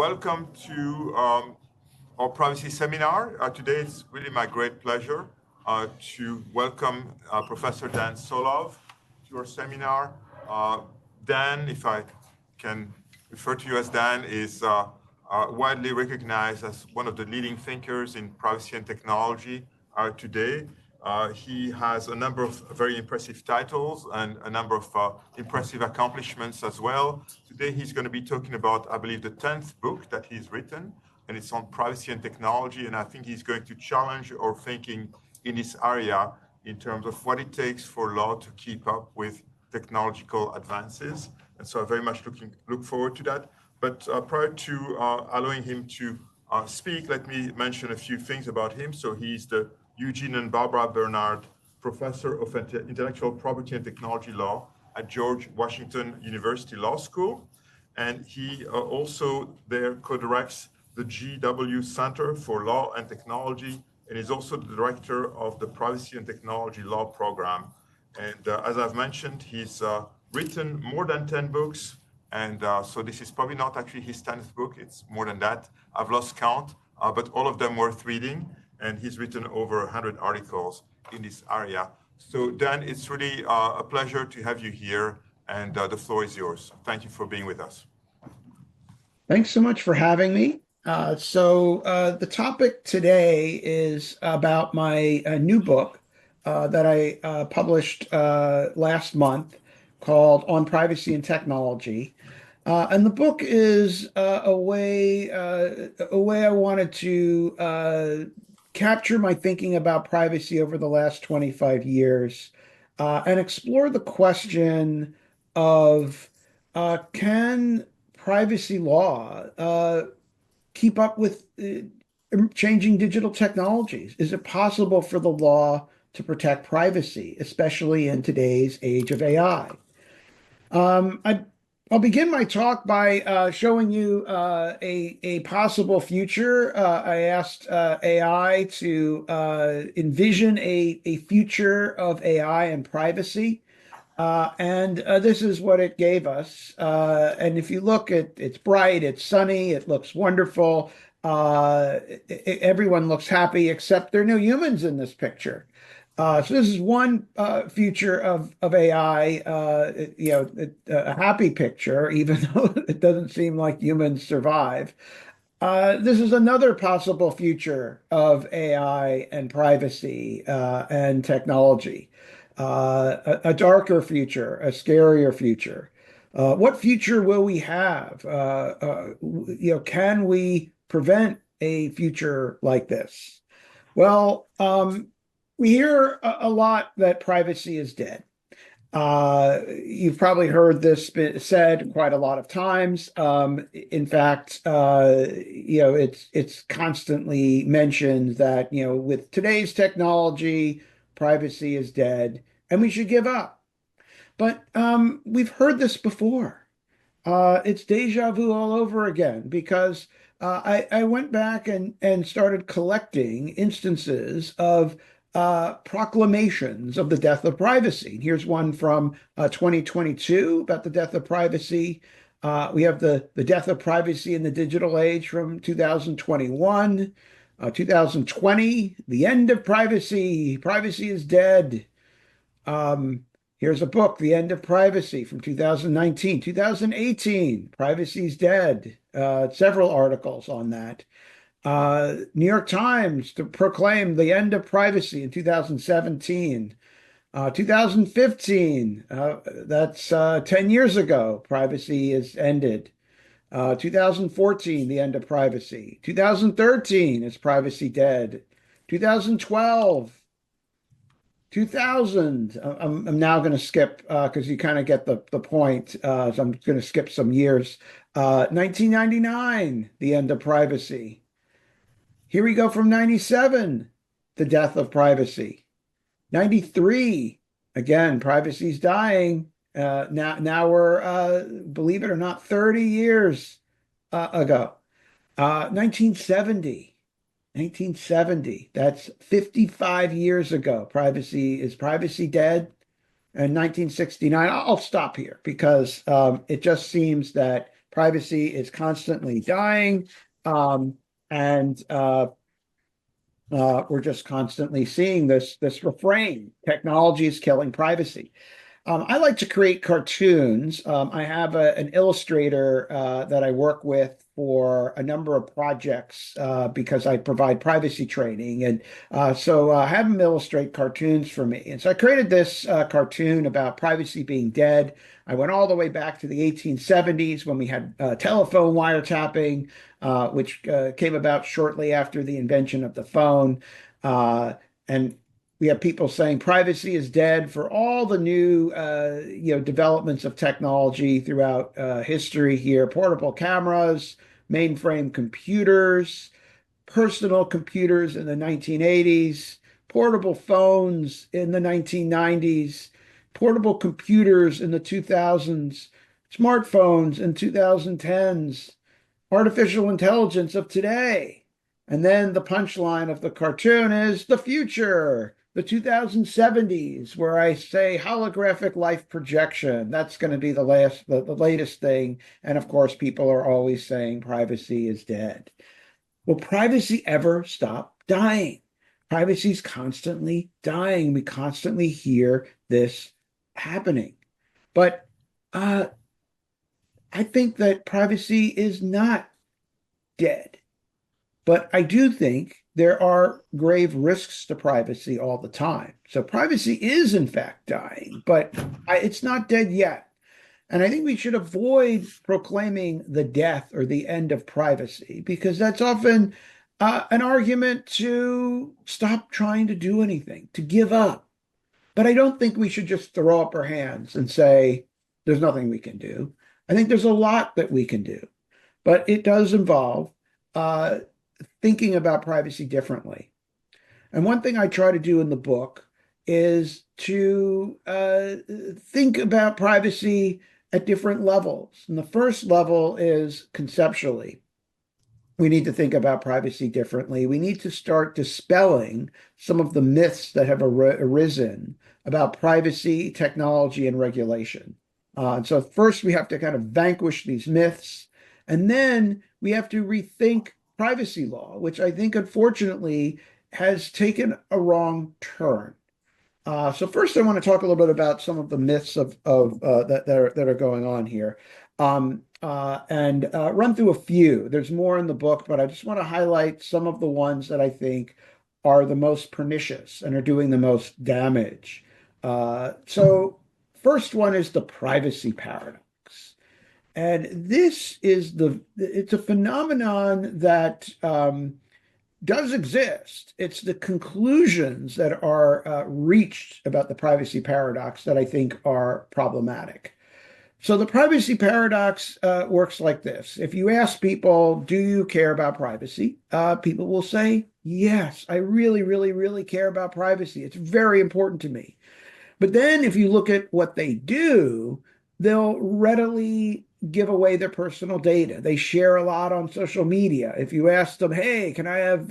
welcome to our privacy seminar. Today it's really my great pleasure to welcome Professor Dan Solove to our seminar. Dan, if I can refer to you as Dan, is widely recognized as one of the leading thinkers in privacy and technology today. He has a number of very impressive titles and a number of impressive accomplishments as well. Today, he's going to be talking about, I believe, the 10th book that he's written, and it's on privacy and technology. And I think he's going to challenge our thinking in this area in terms of what it takes for law to keep up with technological advances. And so I very much look forward to that. But prior to allowing him to speak, let me mention a few things about him. So he's the Eugene and Barbara Bernard Professor of Intellectual Property and Technology Law at George Washington University Law School. And he also there co-directs the GW Center for Law and Technology, and is also the director of the Privacy and Technology Law Program. And as I've mentioned, he's written more than 10 books. And so this is probably not actually his 10th book, it's more than that. I've lost count, but all of them worth reading. And he's written over 100 articles in this area. So Dan, it's really a pleasure to have you here, and the floor is yours. Thank you for being with us. Thanks so much for having me. The topic today is about my new book that I published last month called On Privacy and Technology. And the book is a way I wanted to capture my thinking about privacy over the last 25 years and explore the question of can privacy law keep up with changing digital technologies? Is it possible for the law to protect privacy, especially in today's age of AI? I'll begin my talk by showing you a possible future. I asked AI to envision a future of AI and privacy, and this is what it gave us. And if you look at it's bright, it's sunny, it looks wonderful. Everyone looks happy, except there are no humans in this picture. So this is one future of AI, a happy picture, even though it doesn't seem like humans survive. This is another possible future of AI and privacy and technology, a darker future, a scarier future. What future will we have? Can we prevent a future like this? Well, we hear a lot that privacy is dead. You've probably heard this said quite a lot of times. In fact, it's constantly mentioned that, with today's technology, privacy is dead and we should give up. But we've heard this before. It's deja vu all over again, because I went back and started collecting instances of proclamations of the death of privacy. Here's one from 2022 about the death of privacy. We have the death of privacy in the digital age from 2021. 2020, the end of privacy. Privacy is dead. Here's a book, The End of Privacy, from 2019. 2018, privacy is dead. Several articles on that. New York Times to proclaim the end of privacy in 2017. 2015, that's 10 years ago, privacy is ended. 2014, the end of privacy. 2013, is privacy dead? 2012, 2000, I'm now going to skip because you kind of get the point. So I'm going to skip some years. 1999, the end of privacy. Here we go from 97, the death of privacy. 93, again, privacy's dying. Now we're, believe it or not, 30 years ago. 1970, that's 55 years ago. Is privacy dead? And 1969, I'll stop here because it just seems that Privacy is constantly dying, and we're just constantly seeing this refrain: technology is killing privacy. I like to create cartoons. I have an illustrator that I work with for a number of projects because I provide privacy training. And so I have him illustrate cartoons for me. And so I created this cartoon about privacy being dead. I went all the way back to the 1870s when we had telephone wiretapping, which came about shortly after the invention of the phone. And we have people saying privacy is dead for all the new, developments of technology throughout history here. Portable cameras, mainframe computers, personal computers in the 1980s, portable phones in the 1990s, portable computers in the 2000s, smartphones in 2010s, artificial intelligence of today. And then the punchline of the cartoon is the future, the 2070s, where I say holographic life projection. That's going to be the latest thing. And of course, people are always saying privacy is dead. Will privacy ever stop dying? Privacy is constantly dying. We constantly hear this happening. But uh, I think that privacy is not dead. But I do think there are grave risks to privacy all the time. So privacy is, in fact, dying, but it's not dead yet. And I think we should avoid proclaiming the death or the end of privacy because that's often an argument to stop trying to do anything, to give up. But I don't think we should just throw up our hands and say, there's nothing we can do. I think there's a lot that we can do, but it does involve uh, thinking about privacy differently. And one thing I try to do in the book is to think about privacy at different levels. And the first level is conceptually. We need to think about privacy differently. We need to start dispelling some of the myths that have arisen about privacy, technology, and regulation. And so first we have to kind of vanquish these myths, and then we have to rethink privacy law, which I think unfortunately has taken a wrong turn. So first, I want to talk a little bit about some of the myths of that are going on here, and run through a few. There's more in the book, but I just want to highlight some of the ones that I think are the most pernicious and are doing the most damage. So first one is the privacy paradox, and this is it's a phenomenon that does exist. It's the conclusions that are reached about the privacy paradox that I think are problematic. So the privacy paradox works like this. If you ask people, do you care about privacy? People will say, yes, I really, really, really care about privacy. It's very important to me. But then if you look at what they do, they'll readily give away their personal data. They share a lot on social media. If you ask them, hey, can I have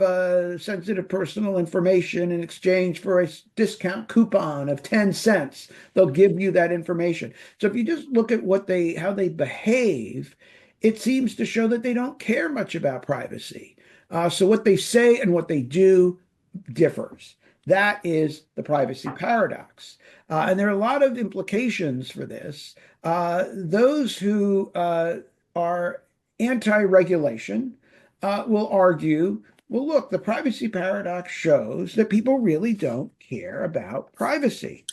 sensitive personal information in exchange for a discount coupon of 10 cents? They'll give you that information. So if you just look at how they behave, it seems to show that they don't care much about privacy. So what they say and what they do differs. That is the privacy paradox. And there are a lot of implications for this. Those who are anti-regulation will argue, well, look, the privacy paradox shows that people really don't care about privacy.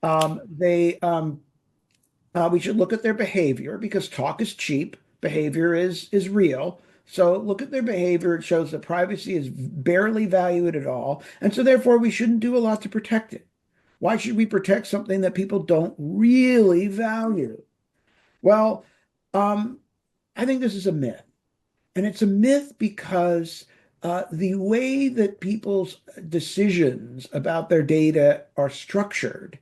We should look at their behavior because talk is cheap, behavior is real. So look at their behavior. It shows that privacy is barely valued at all. And so therefore we shouldn't do a lot to protect it. Why should we protect something that people don't really value? Well, um, I think this is a myth. And it's a myth because the way that people's decisions about their data are structured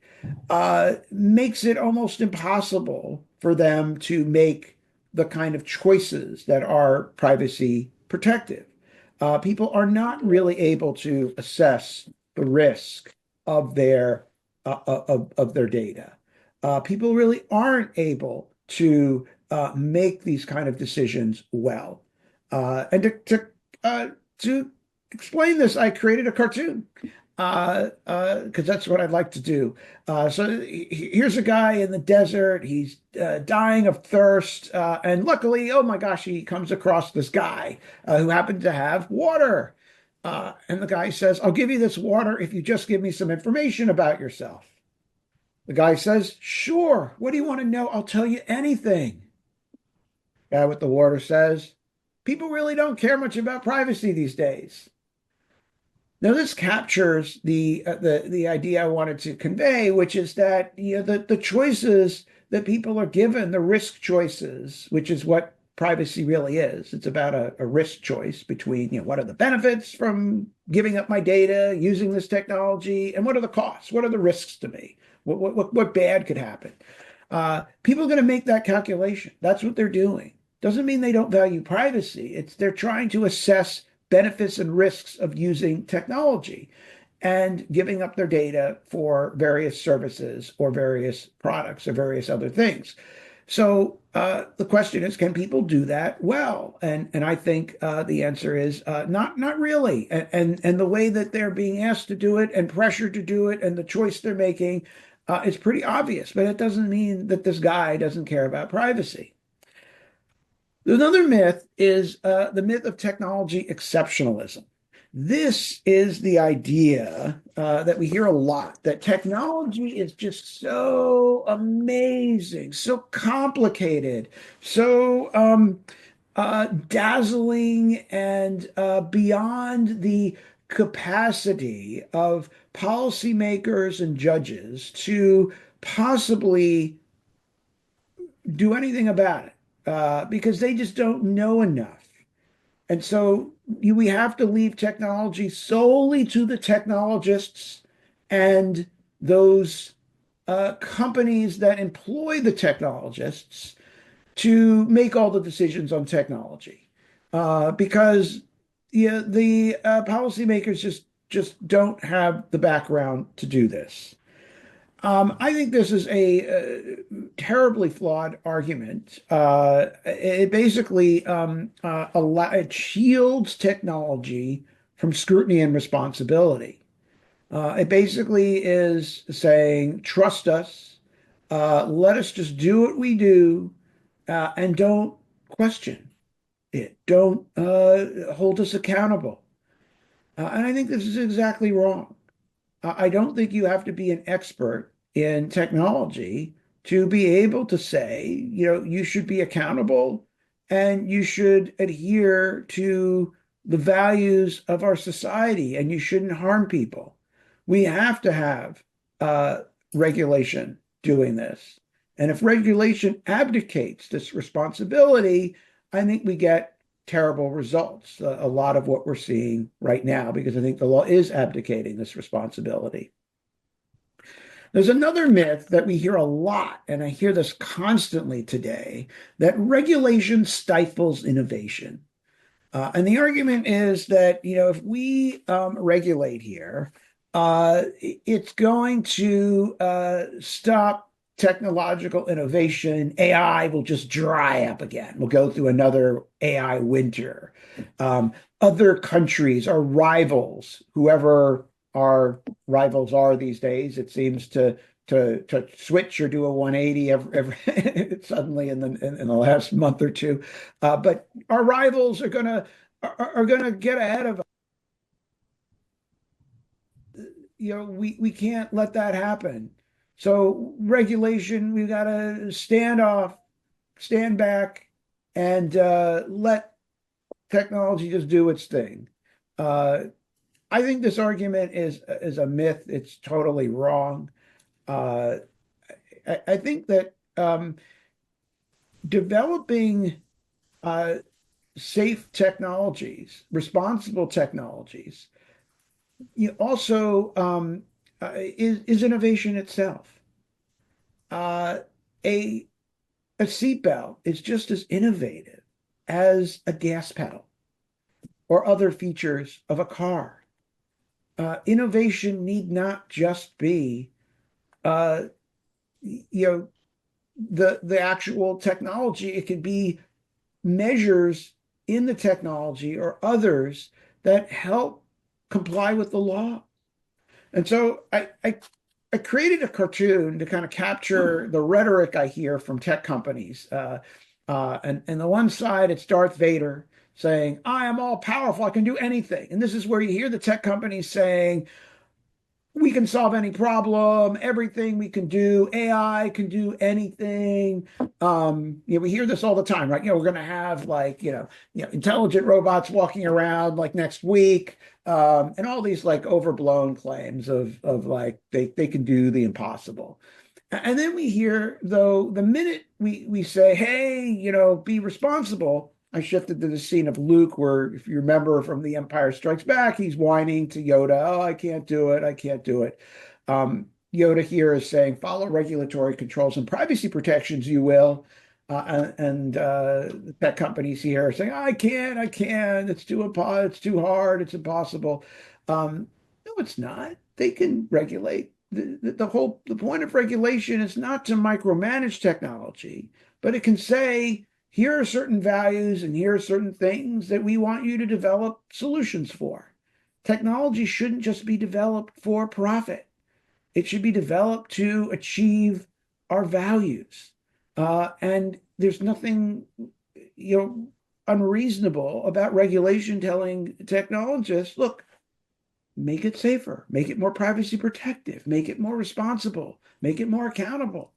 makes it almost impossible for them to make the kind of choices that are privacy protective. People are not really able to assess the risk of their of their data. People really aren't able to make these kind of decisions well. And to explain this, I created a cartoon because that's what I'd like to do. So here's a guy in the desert. He's dying of thirst, and luckily, oh my gosh, he comes across this guy who happened to have water. And the guy says, "I'll give you this water if you just give me some information about yourself." The guy says, "Sure. What do you want to know? I'll tell you anything." Guy with the water says, "People really don't care much about privacy these days." Now, this captures the idea I wanted to convey, which is that the choices that people are given, the risk choices, which is what privacy really is. It's about a risk choice between what are the benefits from giving up my data, using this technology, and what are the costs? What are the risks to me? What bad could happen? People are going to make that calculation. That's what they're doing. Doesn't mean they don't value privacy. They're trying to assess benefits and risks of using technology and giving up their data for various services or various products or various other things. So the question is, can people do that well? And I think the answer is not really. And the way that they're being asked to do it and pressured to do it and the choice they're making is pretty obvious. But it doesn't mean that this guy doesn't care about privacy. Another myth is the myth of technology exceptionalism. This is the idea that we hear a lot that technology is just so amazing, so complicated, so dazzling, and beyond the capacity of policymakers and judges to possibly do anything about it because they just don't know enough. And so we have to leave technology solely to the technologists and those companies that employ the technologists to make all the decisions on technology. Because the policymakers just don't have the background to do this. I think this is a terribly flawed argument. It basically it shields technology from scrutiny and responsibility. It basically is saying, trust us, let us just do what we do, and don't question it. Don't hold us accountable. And I think this is exactly wrong. I don't think you have to be an expert in technology to be able to say, you should be accountable and you should adhere to the values of our society and you shouldn't harm people. We have to have regulation doing this. And if regulation abdicates this responsibility, I think we get terrible results. A lot of what we're seeing right now, because I think the law is abdicating this responsibility. There's another myth that we hear a lot, and I hear this constantly today, that regulation stifles innovation. And the argument is that, if we regulate here, it's going to stop technological innovation. AI will just dry up again. We'll go through another AI winter. Other countries are rivals, whoever our rivals are these days. It seems to switch or do a 180 every suddenly in the last month or two. But our rivals are gonna get ahead of us. We can't let that happen. So regulation, we've got to stand back, and let technology just do its thing. Uh, I think this argument is a myth. It's totally wrong. Uh, I think that developing uh, safe technologies, responsible technologies, also is innovation itself. Uh, a a seatbelt is just as innovative as a gas pedal or other features of a car. Innovation need not just be, uh, you know, the actual technology. It could be measures in the technology or others that help comply with the law. And so I created a cartoon to kind of capture the rhetoric I hear from tech companies. And the one side, it's Darth Vader saying, I am all powerful, I can do anything. And this is where you hear the tech companies saying, we can solve any problem, everything we can do, AI can do anything. We hear this all the time, right? We're going to have like, intelligent robots walking around like next week, and all these like overblown claims of like they can do the impossible. And then we hear, though, the minute we say, hey, be responsible, I shifted to the scene of Luke, where, if you remember from The Empire Strikes Back, he's whining to Yoda, oh, I can't do it. I can't do it. Yoda here is saying, follow regulatory controls and privacy protections, you will. The tech companies here are saying, I can't. It's too hard. It's impossible. No, it's not. They can regulate. The point of regulation is not to micromanage technology, but it can say, here are certain values and here are certain things that we want you to develop solutions for. Technology shouldn't just be developed for profit. It should be developed to achieve our values. And there's nothing, unreasonable about regulation telling technologists, look, make it safer, make it more privacy protective, make it more responsible, make it more accountable.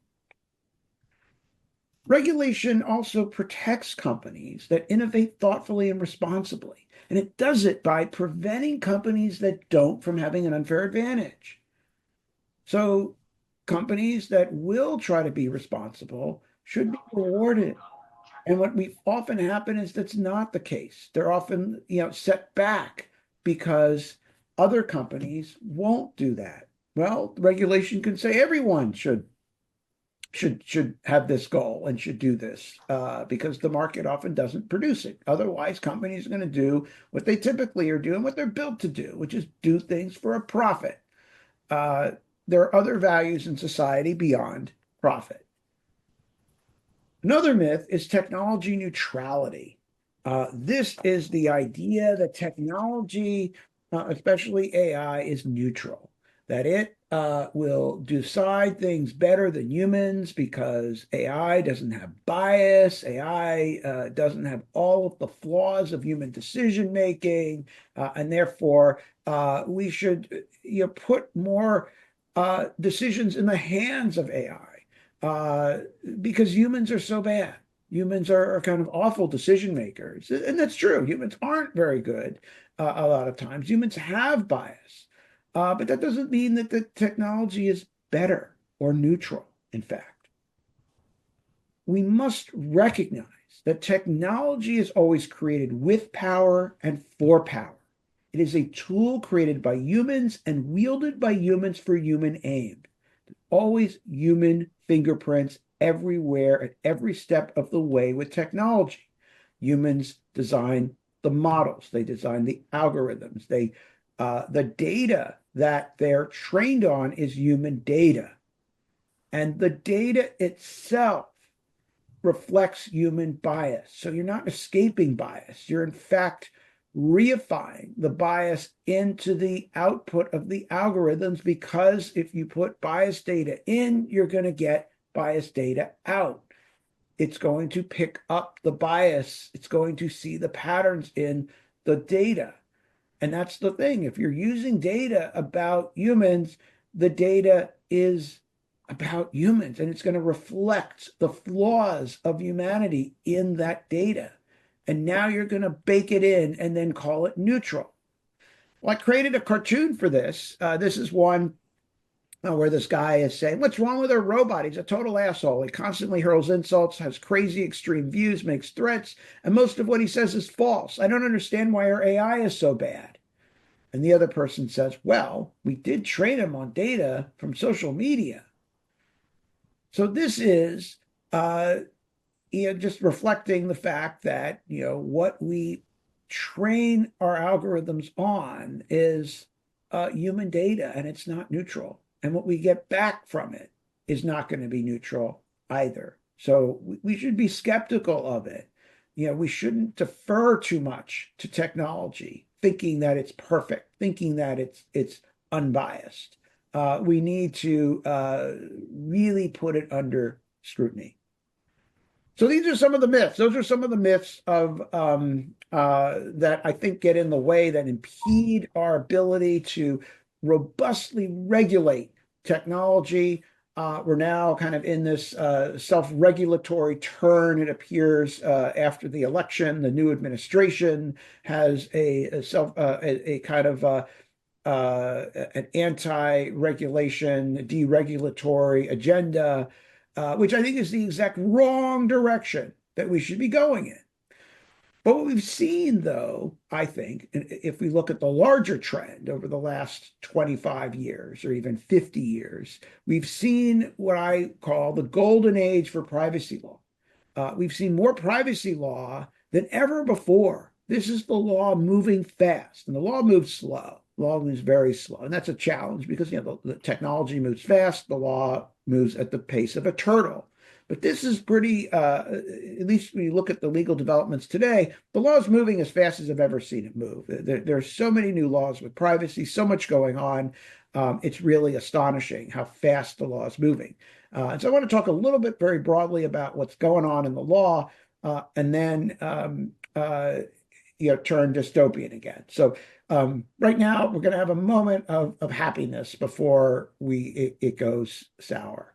Regulation also protects companies that innovate thoughtfully and responsibly, and it does it by preventing companies that don't from having an unfair advantage. So companies that will try to be responsible should be rewarded. And what we often happen is that's not the case. They're often, set back because other companies won't do that. Well, regulation can say everyone should have this goal and should do this, because the market often doesn't produce it. Otherwise, companies are going to do what they typically are doing, what they're built to do, which is do things for a profit. Uh, there are other values in society beyond profit. Another myth is technology neutrality. This is the idea that technology, especially AI, is neutral, that it will decide things better than humans because AI doesn't have bias, AI doesn't have all of the flaws of human decision making, and therefore we should put more decisions in the hands of AI, because humans are so bad. Humans are kind of awful decision makers. And that's true. Humans aren't very good a lot of times. Humans have bias. But that doesn't mean that the technology is better or neutral, in fact. We must recognize that technology is always created with power and for power. It is a tool created by humans and wielded by humans for human aim. Always human fingerprints everywhere at every step of the way with technology. Humans design the models, they design the algorithms, the data that they're trained on is human data. And the data itself reflects human bias. So you're not escaping bias. You're in fact reifying the bias into the output of the algorithms, because if you put biased data in, you're going to get biased data out. It's going to pick up the bias. It's going to see the patterns in the data. And that's the thing. If you're using data about humans, the data is about humans, and it's going to reflect the flaws of humanity in that data. And now you're going to bake it in and then call it neutral. Well, I created a cartoon for this. This is one where this guy is saying, what's wrong with our robot? He's a total asshole. He constantly hurls insults, has crazy extreme views, makes threats, and most of what he says is false. I don't understand why our AI is so bad. And the other person says, well, we did train him on data from social media. So this is just reflecting the fact that what we train our algorithms on is human data, and it's not neutral. And what we get back from it is not going to be neutral either. So we should be skeptical of it. We shouldn't defer too much to technology, thinking that it's perfect, thinking that it's unbiased. We need to really put it under scrutiny. So these are some of the myths. Those are some of the myths of that I think get in the way, that impede our ability to robustly regulate technology. We're now kind of in this self-regulatory turn. It appears after the election, the new administration has a kind of an anti-regulation, deregulatory agenda, which I think is the exact wrong direction that we should be going in. But what we've seen, though, I think, if we look at the larger trend over the last 25 years or even 50 years, we've seen what I call the golden age for privacy law. We've seen more privacy law than ever before. This is the law moving fast, and the law moves slow. The law moves very slow, and that's a challenge because the technology moves fast. The law moves at the pace of a turtle. But this is pretty, at least when you look at the legal developments today, the law is moving as fast as I've ever seen it move. There are so many new laws with privacy, so much going on. It's really astonishing how fast the law is moving. And so I want to talk a little bit very broadly about what's going on in the law, and then turn dystopian again. So right now we're going to have a moment of happiness before it goes sour.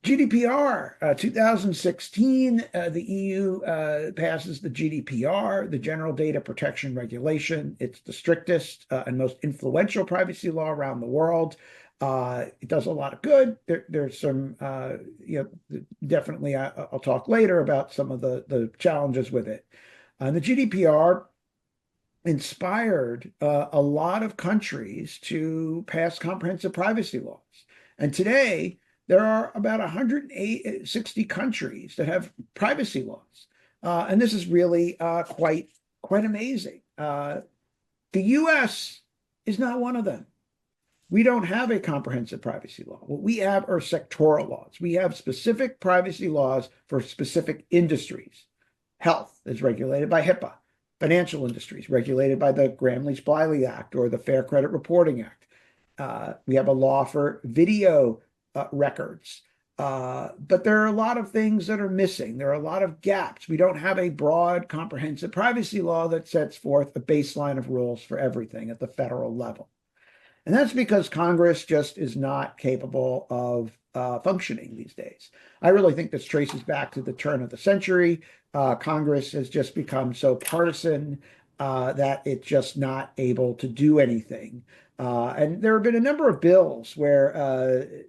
GDPR, 2016, the EU passes the GDPR, the General Data Protection Regulation. It's the strictest and most influential privacy law around the world. It does a lot of good. There's some, definitely I'll talk later about some of the challenges with it. The GDPR inspired a lot of countries to pass comprehensive privacy laws. And today, there are about 160 countries that have privacy laws. And this is really quite amazing. The US is not one of them. We don't have a comprehensive privacy law. What we have are sectoral laws. We have specific privacy laws for specific industries. Health is regulated by HIPAA. Financial industries regulated by the Gramm-Leach-Bliley Act or the Fair Credit Reporting Act. We have a law for video records. But there are a lot of things that are missing. There are a lot of gaps. We don't have a broad, comprehensive privacy law that sets forth a baseline of rules for everything at the federal level. And that's because Congress just is not capable of functioning these days. I really think this traces back to the turn of the century. Congress has just become so partisan that it's just not able to do anything. And there have been a number of bills where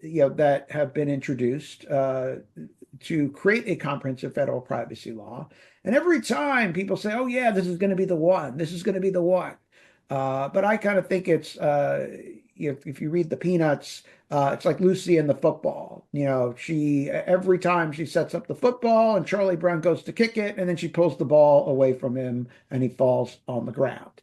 that have been introduced to create a comprehensive federal privacy law. And every time people say, "Oh yeah, this is going to be the one. This is going to be the one." But I kind of think it's if you read the Peanuts, it's like Lucy and the football. She every time she sets up the football and Charlie Brown goes to kick it, and then she pulls the ball away from him and he falls on the ground.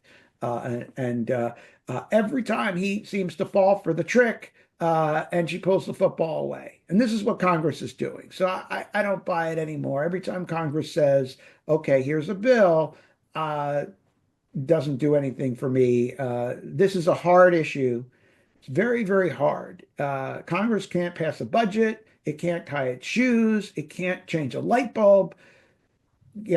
Every time he seems to fall for the trick, and she pulls the football away. And this is what Congress is doing. So I don't buy it anymore. Every time Congress says, "Okay, here's a bill," doesn't do anything for me. This is a hard issue. It's very, very hard. Congress can't pass a budget. It can't tie its shoes. It can't change a light bulb.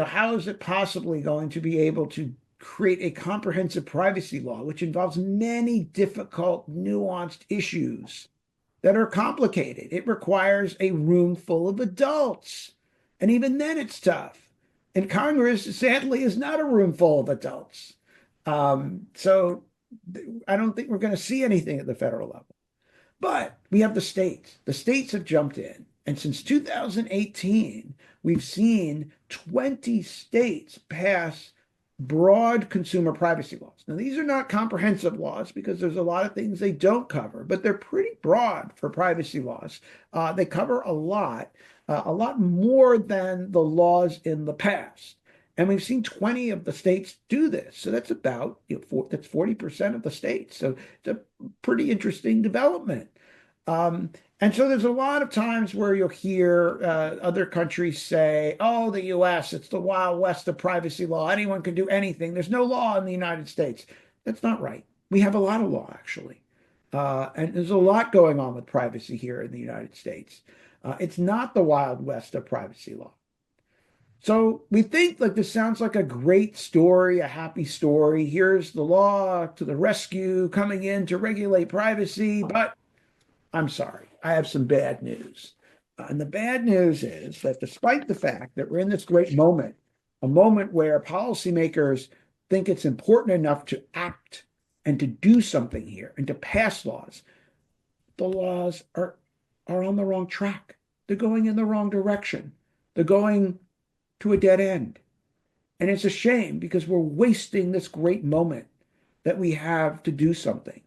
How is it possibly going to be able to create a comprehensive privacy law, which involves many difficult, nuanced issues that are complicated? It requires a room full of adults. And even then, it's tough. And Congress, sadly, is not a room full of adults. So I don't think we're going to see anything at the federal level. But we have the states. The states have jumped in. And since 2018, we've seen 20 states pass broad consumer privacy laws. Now, these are not comprehensive laws because there's a lot of things they don't cover, but they're pretty broad for privacy laws. They cover a lot more than the laws in the past. And we've seen 20 of the states do this. So that's about, that's 40% of the states. So it's a pretty interesting development. Um, and so there's a lot of times where you'll hear other countries say, oh, the US, it's the Wild West of privacy law. Anyone can do anything. There's no law in the United States. That's not right. We have a lot of law, actually. And there's a lot going on with privacy here in the United States. It's not the Wild West of privacy law. So we think like this sounds like a great story, a happy story. Here's the law to the rescue coming in to regulate privacy, but I'm sorry, I have some bad news. And the bad news is that despite the fact that we're in this great moment, a moment where policymakers think it's important enough to act and to do something here and to pass laws, the laws are on the wrong track. They're going in the wrong direction. They're going to a dead end. And it's a shame because we're wasting this great moment that we have to do something.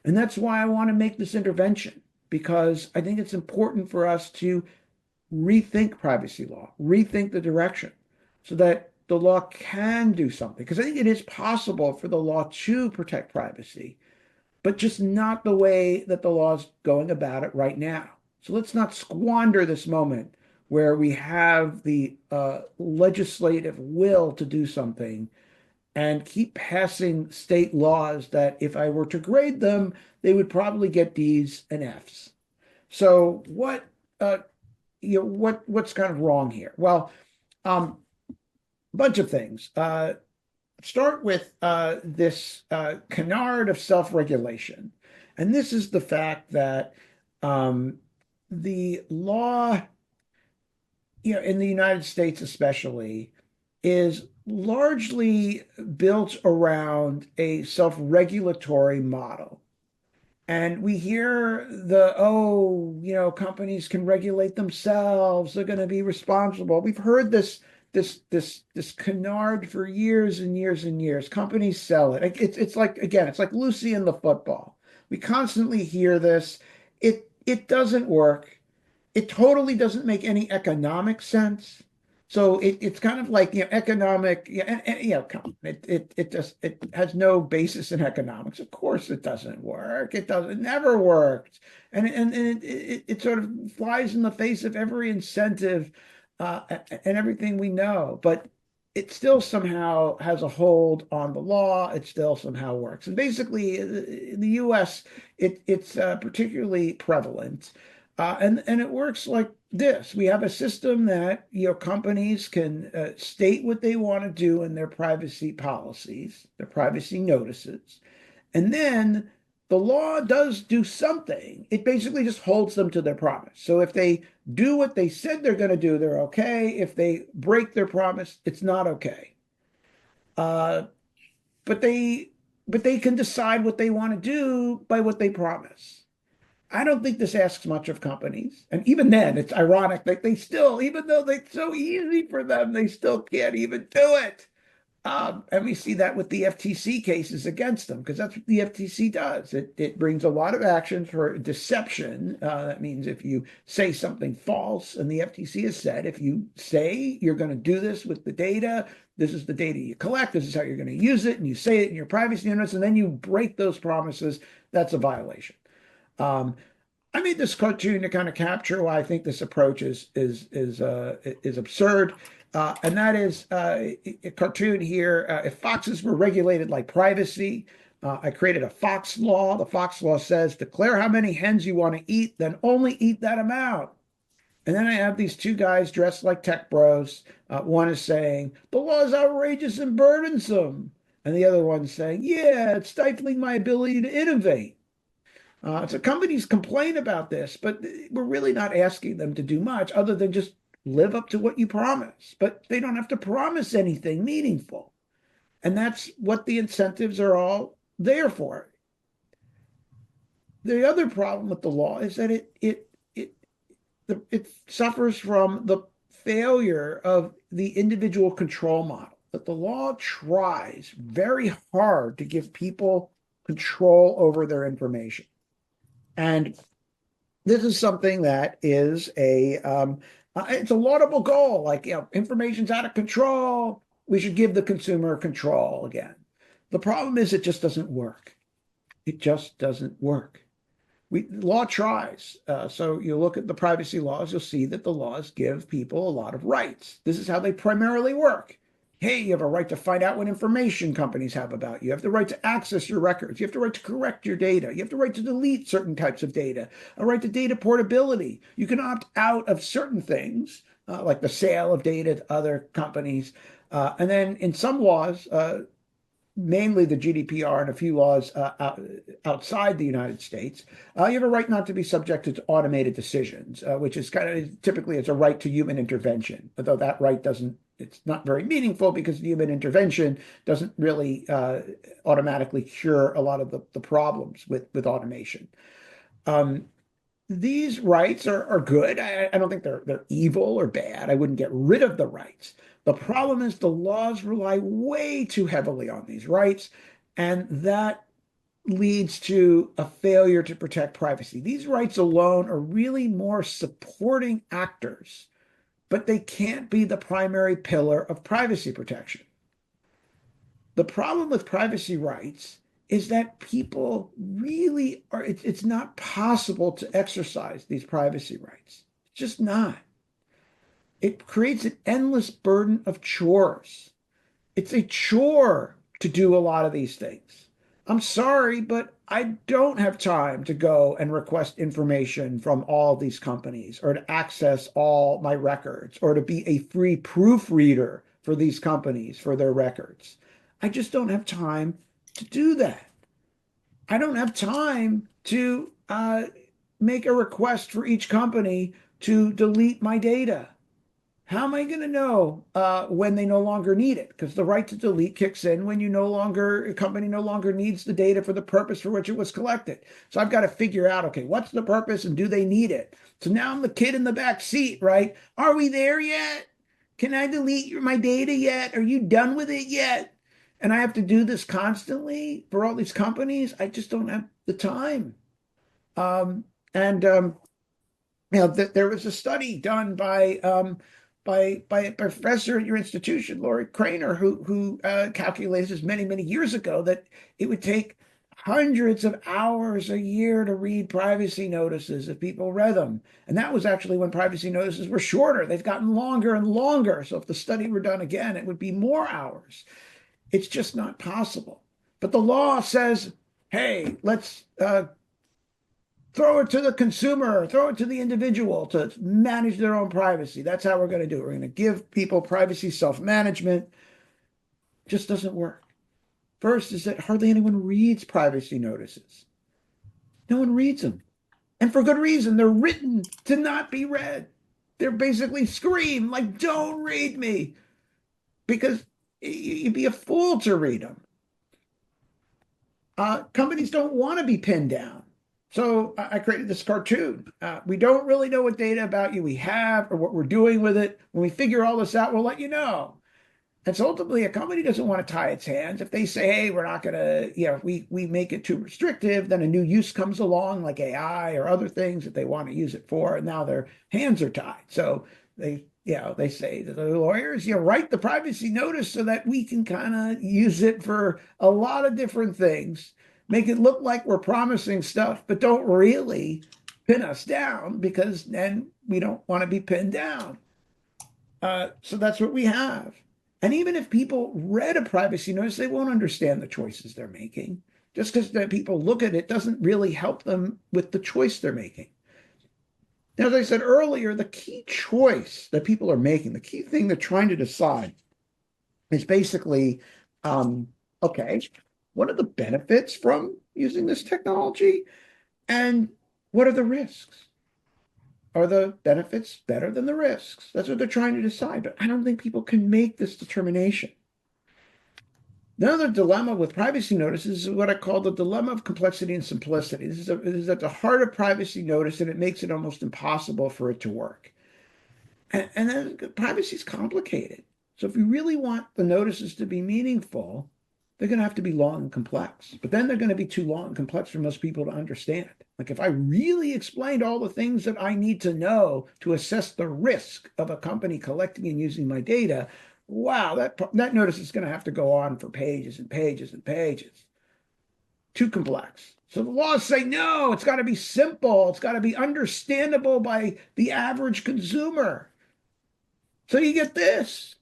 And that's why I want to make this intervention, because I think it's important for us to rethink privacy law, rethink the direction so that the law can do something. Because I think it is possible for the law to protect privacy, but just not the way that the law is going about it right now. So let's not squander this moment where we have the legislative will to do something and keep passing state laws that if I were to grade them, they would probably get D's and F's. So uh, what's kind of wrong here? Well, a bunch of things. Start with this canard of self-regulation. And this is the fact that um, the law, in the United States especially, is largely built around a self-regulatory model. And we hear companies can regulate themselves. They're going to be responsible. We've heard this canard for years and years and years. Companies sell it. It's like, again, it's like Lucy and the football. We constantly hear this. It doesn't work. It totally doesn't make any economic sense. So it's kind of like, economic, yeah, come on, it has no basis in economics. Of course it doesn't work. It never worked. And it sort of flies in the face of every incentive and everything we know. But it still somehow has a hold on the law. It still somehow works. And basically, in the US, it's particularly prevalent. And it works like this. We have a system that companies can state what they want to do in their privacy policies, their privacy notices, and then the law does do something. It basically just holds them to their promise. So if they do what they said they're going to do, they're okay. If they break their promise, it's not okay. Uh, but they can decide what they want to do by what they promise. I don't think this asks much of companies. And even then, it's ironic that they still, even though it's so easy for them, they still can't even do it. And we see that with the FTC cases against them, because that's what the FTC does. It brings a lot of action for deception. That means if you say something false, and the FTC has said, if you say you're going to do this with the data, this is the data you collect, this is how you're going to use it, and you say it in your privacy notice, and then you break those promises, that's a violation. Um, I made this cartoon to kind of capture why I think this approach is absurd, and that is a cartoon here. If foxes were regulated like privacy, I created a fox law. The fox law says declare how many hens you want to eat, then only eat that amount. And then I have these two guys dressed like tech bros. One is saying the law is outrageous and burdensome, and the other one's saying, yeah, it's stifling my ability to innovate. So companies complain about this, but we're really not asking them to do much other than just live up to what you promise. But they don't have to promise anything meaningful. And that's what the incentives are all there for. The other problem with the law is that it suffers from the failure of the individual control model. That the law tries very hard to give people control over their information. And this is something that is it's a laudable goal. Like, information's out of control. We should give the consumer control again. The problem is it just doesn't work. It just doesn't work. Law tries. So you look at the privacy laws, you'll see that the laws give people a lot of rights. This is how they primarily work. Hey, you have a right to find out what information companies have about you. You have the right to access your records. You have the right to correct your data. You have the right to delete certain types of data, a right to data portability. You can opt out of certain things, like the sale of data to other companies. And then in some laws, mainly the GDPR and a few laws outside the United States, you have a right not to be subjected to automated decisions, which is kind of typically it's a right to human intervention, although that right doesn't, it's not very meaningful because human intervention doesn't really automatically cure a lot of the problems with automation. Um, these rights are good. I don't think they're evil or bad. I wouldn't get rid of the rights. The problem is the laws rely way too heavily on these rights, and that leads to a failure to protect privacy. These rights alone are really more supporting actors, but they can't be the primary pillar of privacy protection. The problem with privacy rights is that people really are, it's not possible to exercise these privacy rights. It's just not. It creates an endless burden of chores. It's a chore to do a lot of these things. I'm sorry, but I don't have time to go and request information from all these companies or to access all my records or to be a free proofreader for these companies for their records. I just don't have time to do that. I don't have time to make a request for each company to delete my data. How am I going to know when they no longer need it? Because the right to delete kicks in when a company no longer needs the data for the purpose for which it was collected. So I've got to figure out, okay, what's the purpose and do they need it? So now I'm the kid in the back seat, right? Are we there yet? Can I delete my data yet? Are you done with it yet? And I have to do this constantly for all these companies. I just don't have the time. And there was a study done by a professor at your institution, Laurie Craner, who calculated this many years ago that it would take hundreds of hours a year to read privacy notices if people read them. And that was actually when privacy notices were shorter. They've gotten longer and longer. So if the study were done again, it would be more hours. It's just not possible. But the law says, hey, let's throw it to the consumer, throw it to the individual to manage their own privacy. That's how we're going to do it. We're going to give people privacy self-management. Just doesn't work. First is that hardly anyone reads privacy notices. No one reads them. And for good reason. They're written to not be read. They're basically scream like, don't read me. Because you'd be a fool to read them. Companies don't want to be pinned down. So I created this cartoon. We don't really know what data about you we have or what we're doing with it. When we figure all this out, we'll let you know. And so ultimately, a company doesn't want to tie its hands. If they say, hey, we're not going to, if we make it too restrictive, then a new use comes along like AI or other things that they want to use it for. And now their hands are tied. So they say to the lawyers, write the privacy notice so that we can kind of use it for a lot of different things, make it look like we're promising stuff, but don't really pin us down because then we don't want to be pinned down. So that's what we have. And even if people read a privacy notice, they won't understand the choices they're making. Just because the people look at it doesn't really help them with the choice they're making. Now, as I said earlier, the key choice that people are making, the key thing they're trying to decide is basically, okay, what are the benefits from using this technology? And what are the risks? Are the benefits better than the risks? That's what they're trying to decide. But I don't think people can make this determination. Another dilemma with privacy notices is what I call the dilemma of complexity and simplicity. This is at the heart of privacy notice, and it makes it almost impossible for it to work. And then privacy is complicated. So if you really want the notices to be meaningful, they're going to have to be long and complex. But then they're going to be too long and complex for most people to understand. Like if I really explained all the things that I need to know to assess the risk of a company collecting and using my data, wow, that notice is going to have to go on for pages and pages and pages. Too complex. So the laws say, no, it's got to be simple. It's got to be understandable by the average consumer. So you get this.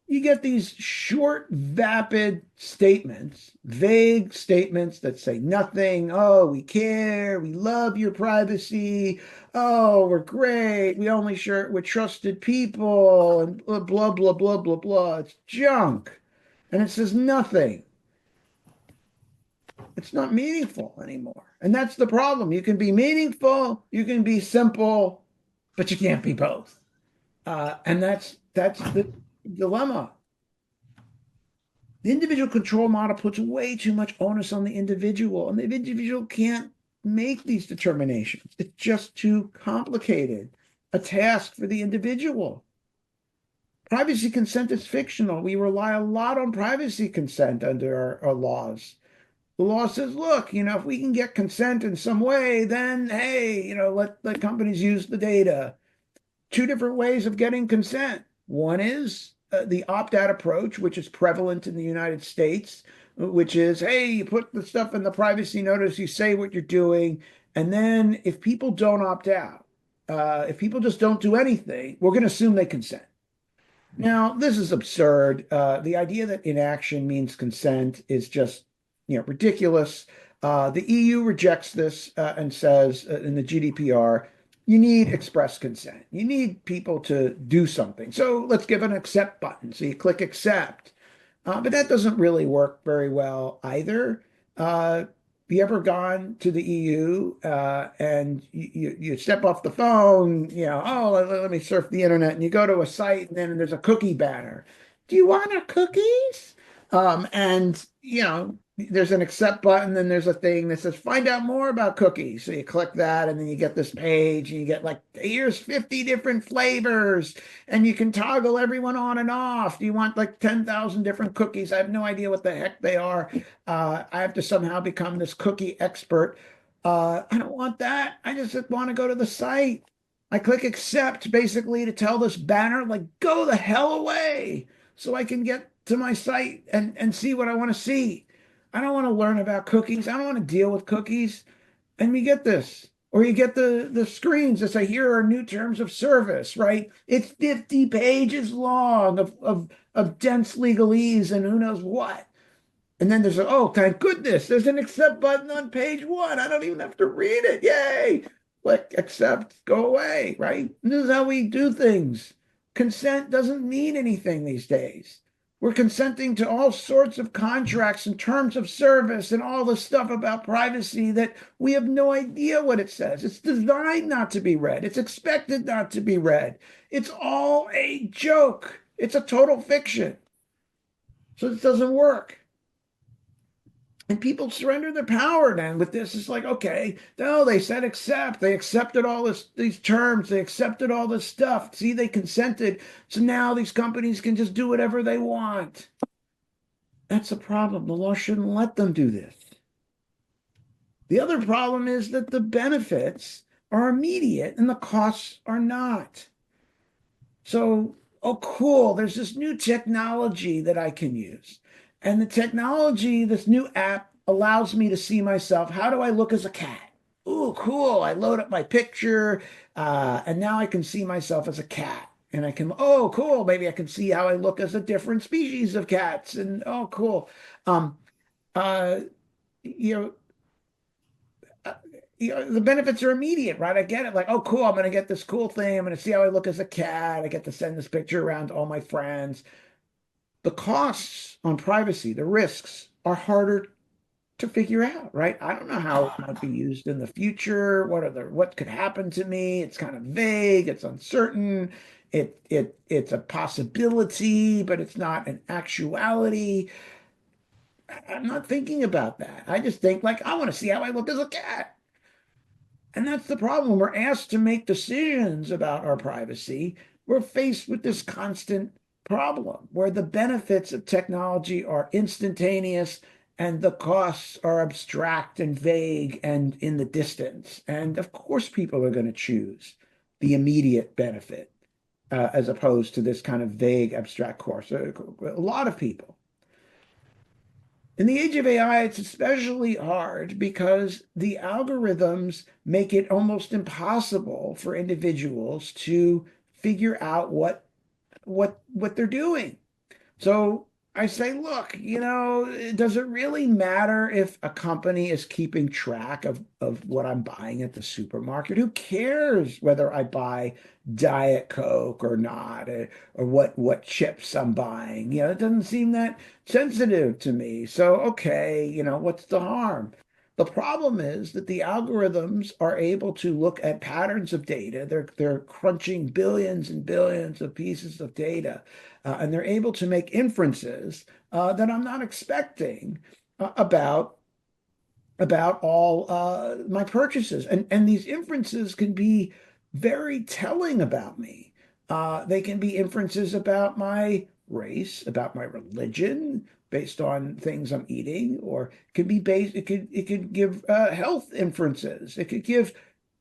You get these short, vapid statements, vague statements that say nothing. Oh, we care. We love your privacy. Oh, we're great. We only share it with trusted people and blah, blah, blah, blah, blah, blah. It's junk. And it says nothing. It's not meaningful anymore. And that's the problem. You can be meaningful, you can be simple, but you can't be both. And that's the dilemma. The individual control model puts way too much onus on the individual, and the individual can't make these determinations. It's just too complicated, a task for the individual. Privacy consent is fictional. We rely a lot on privacy consent under our laws. The law says, look, if we can get consent in some way, then hey, let companies use the data. Two different ways of getting consent. One is the opt-out approach, which is prevalent in the United States, which is, hey, you put the stuff in the privacy notice, you say what you're doing, and then if people don't opt out, if people just don't do anything, we're going to assume they consent. Now, this is absurd. The idea that inaction means consent is just, ridiculous. The EU rejects this and says in the GDPR, you need express consent. You need people to do something. So let's give an accept button. So you click accept. But that doesn't really work very well either. Uh, you ever gone to the EU and you step off the phone, oh, let me surf the internet, and you go to a site and then there's a cookie banner. Do you want our cookies? And there's an accept button, then there's a thing that says find out more about cookies. So you click that, and then you get this page, and you get like, here's 50 different flavors, and you can toggle everyone on and off. Do you want like 10,000 different cookies? I have no idea what the heck they are. I have to somehow become this cookie expert. I don't want that. I just want to go to the site. I click accept basically to tell this banner, like, go the hell away so I can get to my site and see what I want to see. I don't want to learn about cookies. I don't want to deal with cookies. And we get this. Or you get the screens that say, here are new terms of service, right? It's 50 pages long of dense legalese and who knows what. And then there's oh, thank goodness, there's an accept button on page one. I don't even have to read it. Yay. Click accept, go away, right? And this is how we do things. Consent doesn't mean anything these days. We're consenting to all sorts of contracts and terms of service and all this stuff about privacy that we have no idea what it says. It's designed not to be read. It's expected not to be read. It's all a joke. It's a total fiction. So this doesn't work. And people surrender their power then with this. It's like, okay, no, they said accept. They accepted all these terms. They accepted all this stuff. See, they consented. So now these companies can just do whatever they want. That's a problem. The law shouldn't let them do this. The other problem is that the benefits are immediate and the costs are not. So, oh, cool, there's this new technology that I can use. And the technology, this new app allows me to see myself. How do I look as a cat? Ooh, cool. I load up my picture, and now I can see myself as a cat. And I can, oh, cool. Maybe I can see how I look as a different species of cats. And oh, cool. Um, uh, you know, the benefits are immediate, right? I get it. Like, oh, cool. I'm going to get this cool thing. I'm going to see how I look as a cat. I get to send this picture around to all my friends. The costs on privacy, the risks are harder to figure out, right? I don't know how it might be used in the future. What could happen to me? It's kind of vague. It's uncertain. It's a possibility, but it's not an actuality. I'm not thinking about that. I just think like I want to see how I look as a cat. And that's the problem. We're asked to make decisions about our privacy. We're faced with this constant problem where the benefits of technology are instantaneous and the costs are abstract and vague and in the distance. And of course, people are going to choose the immediate benefit as opposed to this kind of vague, abstract course. A lot of people. In the age of AI, it's especially hard because the algorithms make it almost impossible for individuals to figure out what they're doing. So I say, look, does it really matter if a company is keeping track of what I'm buying at the supermarket? Who cares whether I buy Diet Coke or not, or what chips I'm buying? It doesn't seem that sensitive to me. So, okay, what's the harm? The problem is that the algorithms are able to look at patterns of data. They're crunching billions and billions of pieces of data, and they're able to make inferences that I'm not expecting about all my purchases. And these inferences can be very telling about me. They can be inferences about my race, about my religion, based on things I'm eating, or it could be based, it could give health inferences. It could give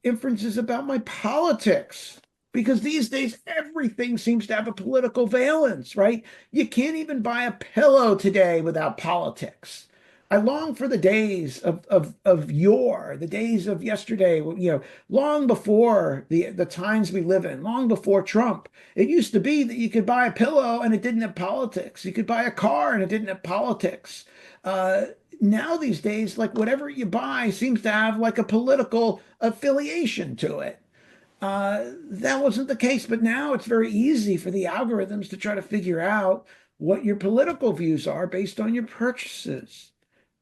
inferences about my politics. Because these days, everything seems to have a political valence, right? You can't even buy a pillow today without politics. I long for the days of yore, the days of yesterday, long before the times we live in, long before Trump. It used to be that you could buy a pillow and it didn't have politics. You could buy a car and it didn't have politics. Uh, Now these days, like whatever you buy seems to have like a political affiliation to it. That wasn't the case, but now it's very easy for the algorithms to try to figure out what your political views are based on your purchases.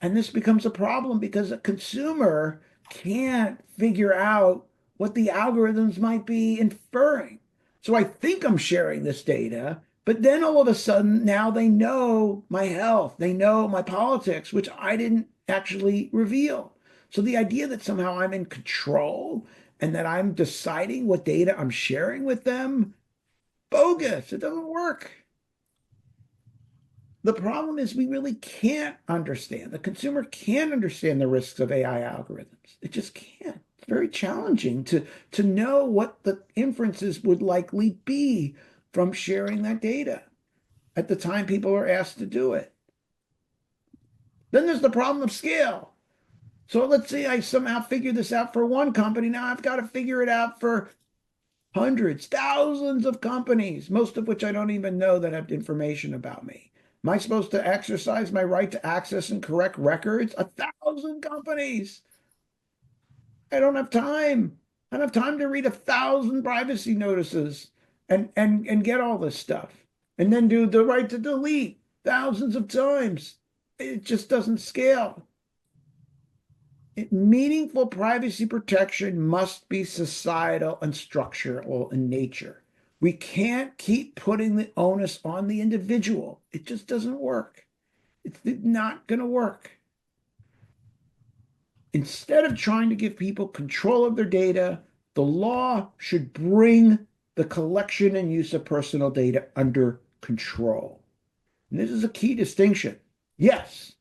And this becomes a problem because a consumer can't figure out what the algorithms might be inferring. So I think I'm sharing this data, but then all of a sudden now they know my health, they know my politics, which I didn't actually reveal. So the idea that somehow I'm in control and that I'm deciding what data I'm sharing with them, bogus. It doesn't work. The problem is we really can't understand. The consumer can't understand the risks of AI algorithms. It just can't. It's very challenging to know what the inferences would likely be from sharing that data at the time people are asked to do it. Then there's the problem of scale. So let's say I somehow figure this out for one company. Now I've got to figure it out for hundreds, thousands of companies, most of which I don't even know that have information about me. Am I supposed to exercise my right to access and correct records? 1,000 companies. I don't have time. I don't have time to read 1,000 privacy notices and get all this stuff. And then do the right to delete thousands of times. It just doesn't scale. Meaningful privacy protection must be societal and structural in nature. We can't keep putting the onus on the individual. It just doesn't work. It's not going to work. Instead of trying to give people control of their data, the law should bring the collection and use of personal data under control. And this is a key distinction. Yes,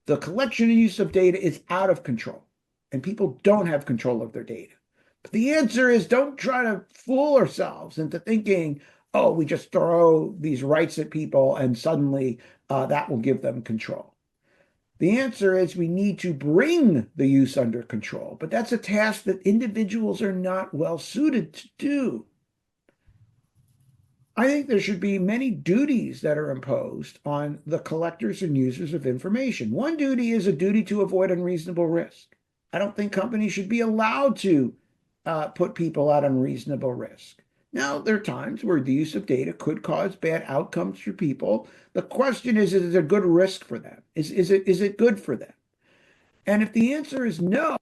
the collection and use of data is out of control, and people don't have control of their data. But the answer is don't try to fool ourselves into thinking, oh, we just throw these rights at people and suddenly that will give them control. The answer is we need to bring the use under control, but that's a task that individuals are not well suited to do. I think there should be many duties that are imposed on the collectors and users of information. One duty is a duty to avoid unreasonable risk. I don't think companies should be allowed to put people at unreasonable risk. Now, there are times where the use of data could cause bad outcomes for people. The question is it a good risk for them? Is it good for them? And if the answer is no,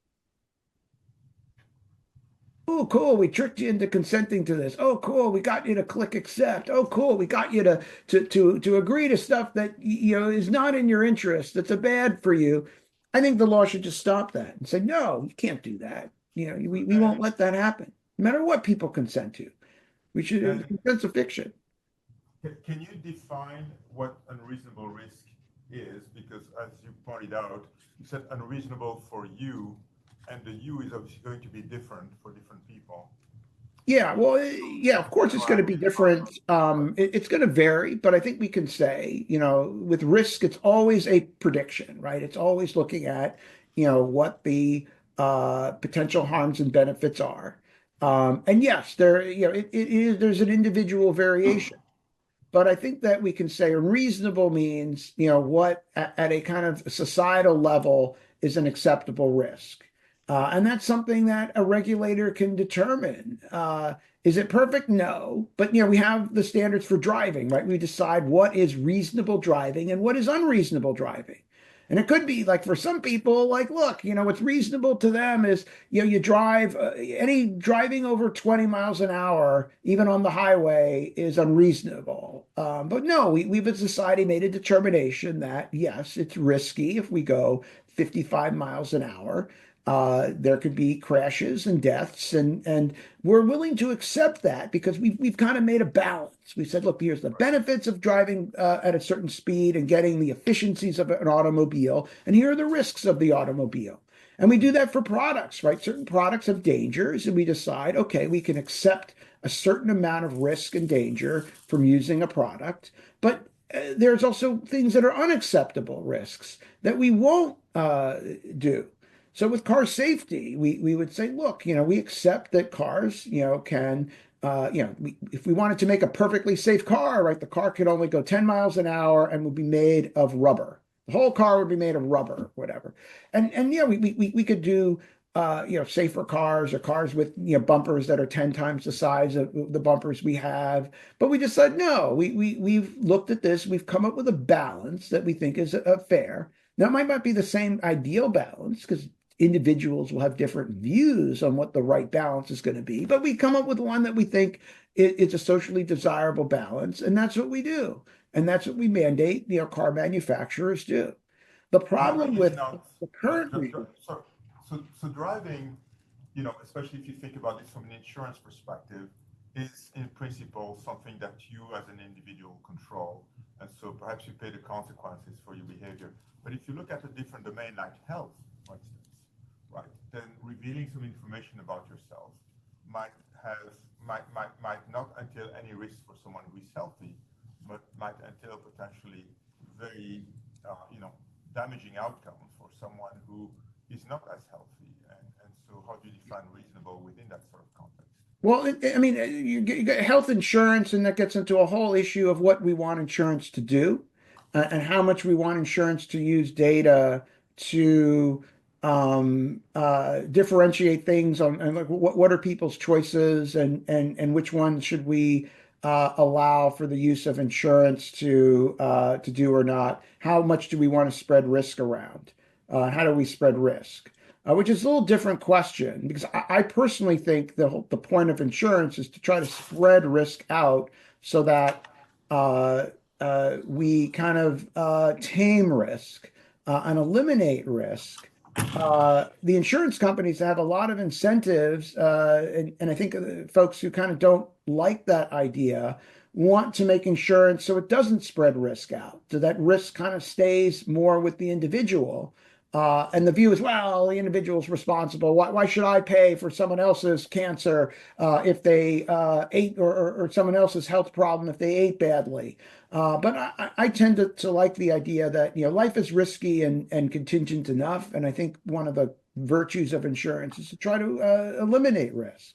oh, cool. We tricked you into consenting to this. Oh, cool. We got you to click accept. Oh, cool. We got you to agree to stuff that is not in your interest. That's a bad for you. I think the law should just stop that and say, no, you can't do that. We won't let that happen, no matter what people consent to. We should. And That's a fiction. can you define what unreasonable risk is? Because as you pointed out, you said unreasonable for you, and the you is obviously going to be different for different people. Yeah, well, yeah, of course it's going to be Proactive or different. right? It's going to vary, but I think we can say, with risk, it's always a prediction, right? It's always looking at, what the potential harms and benefits are. And yes, it is, there's an individual variation. But I think that we can say reasonable means, what at a kind of societal level is an acceptable risk. And that's something that a regulator can determine. Is it perfect? No. But, we have the standards for driving, right? We decide what is reasonable driving and what is unreasonable driving. And it could be like for some people, like, look, what's reasonable to them is you drive any driving over 20 miles an hour, even on the highway, is unreasonable. But no, we've as a society made a determination that yes, it's risky if we go 55 miles an hour. There could be crashes and deaths, and we're willing to accept that because we've kind of made a balance. We said, look, here's the benefits of driving at a certain speed and getting the efficiencies of an automobile, and here are the risks of the automobile. And we do that for products, right? Certain products have dangers, and we decide, okay, we can accept a certain amount of risk and danger from using a product, but there's also things that are unacceptable risks that we won't do. So with car safety, we would say, look, we accept that cars, can, if we wanted to make a perfectly safe car, right, the car could only go 10 miles an hour and would be made of rubber. The whole car would be made of rubber, whatever. And yeah, we could do safer cars or cars with bumpers that are 10 times the size of the bumpers we have. But we just said no. We've looked at this, we've come up with a balance that we think is fair. Now, it might not be the same ideal balance because individuals will have different views on what the right balance is going to be, but we come up with one that we think is a socially desirable balance, and that's what we do. And that's what we mandate, car manufacturers do. The problem Driving is with not the current so driving, especially if you think about it from an insurance perspective, is in principle something that you as an individual control, and so perhaps you pay the consequences for your behavior. But if you look at a different domain like health, for instance, right, then revealing some information about yourself might have might not entail any risk for someone who is healthy, but might entail potentially very damaging outcomes for someone who is not as healthy. And so how do you define reasonable within that sort of context? Well, I mean, you get health insurance, and that gets into a whole issue of what we want insurance to do, and how much we want insurance to use data to differentiate things on, and like what are people's choices, and which ones should we allow for the use of insurance to do or not? How much do we want to spread risk around? How do we spread risk? Which is a little different question because I personally think the point of insurance is to try to spread risk out so that uh, we kind of tame risk and eliminate risk. The insurance companies have a lot of incentives, and I think folks who kind of don't like that idea want to make insurance so it doesn't spread risk out, so that risk kind of stays more with the individual. And the view is, well, the individual's responsible. Why should I pay for someone else's cancer if they ate, or someone else's health problem if they ate badly? But I tend to like the idea that life is risky and contingent enough. And I think one of the virtues of insurance is to try to eliminate risk.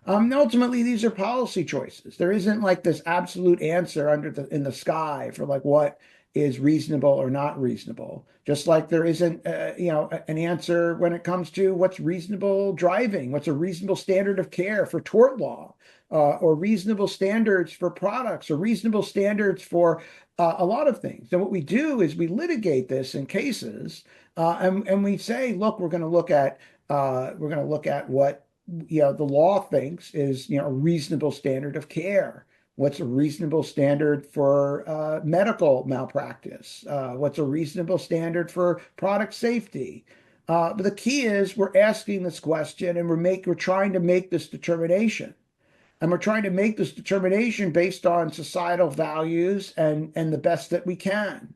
Ultimately, these are policy choices. There isn't like this absolute answer in the sky for like what is reasonable or not reasonable. Just like there isn't, an answer when it comes to what's reasonable driving, what's a reasonable standard of care for tort law, or reasonable standards for products, or reasonable standards for a lot of things. And what we do is we litigate this in cases, and we say, look, we're going to look at what the law thinks is a reasonable standard of care. What's a reasonable standard for medical malpractice? What's a reasonable standard for product safety? But the key is we're asking this question, and we're trying to make this determination. And we're trying to make this determination based on societal values and the best that we can.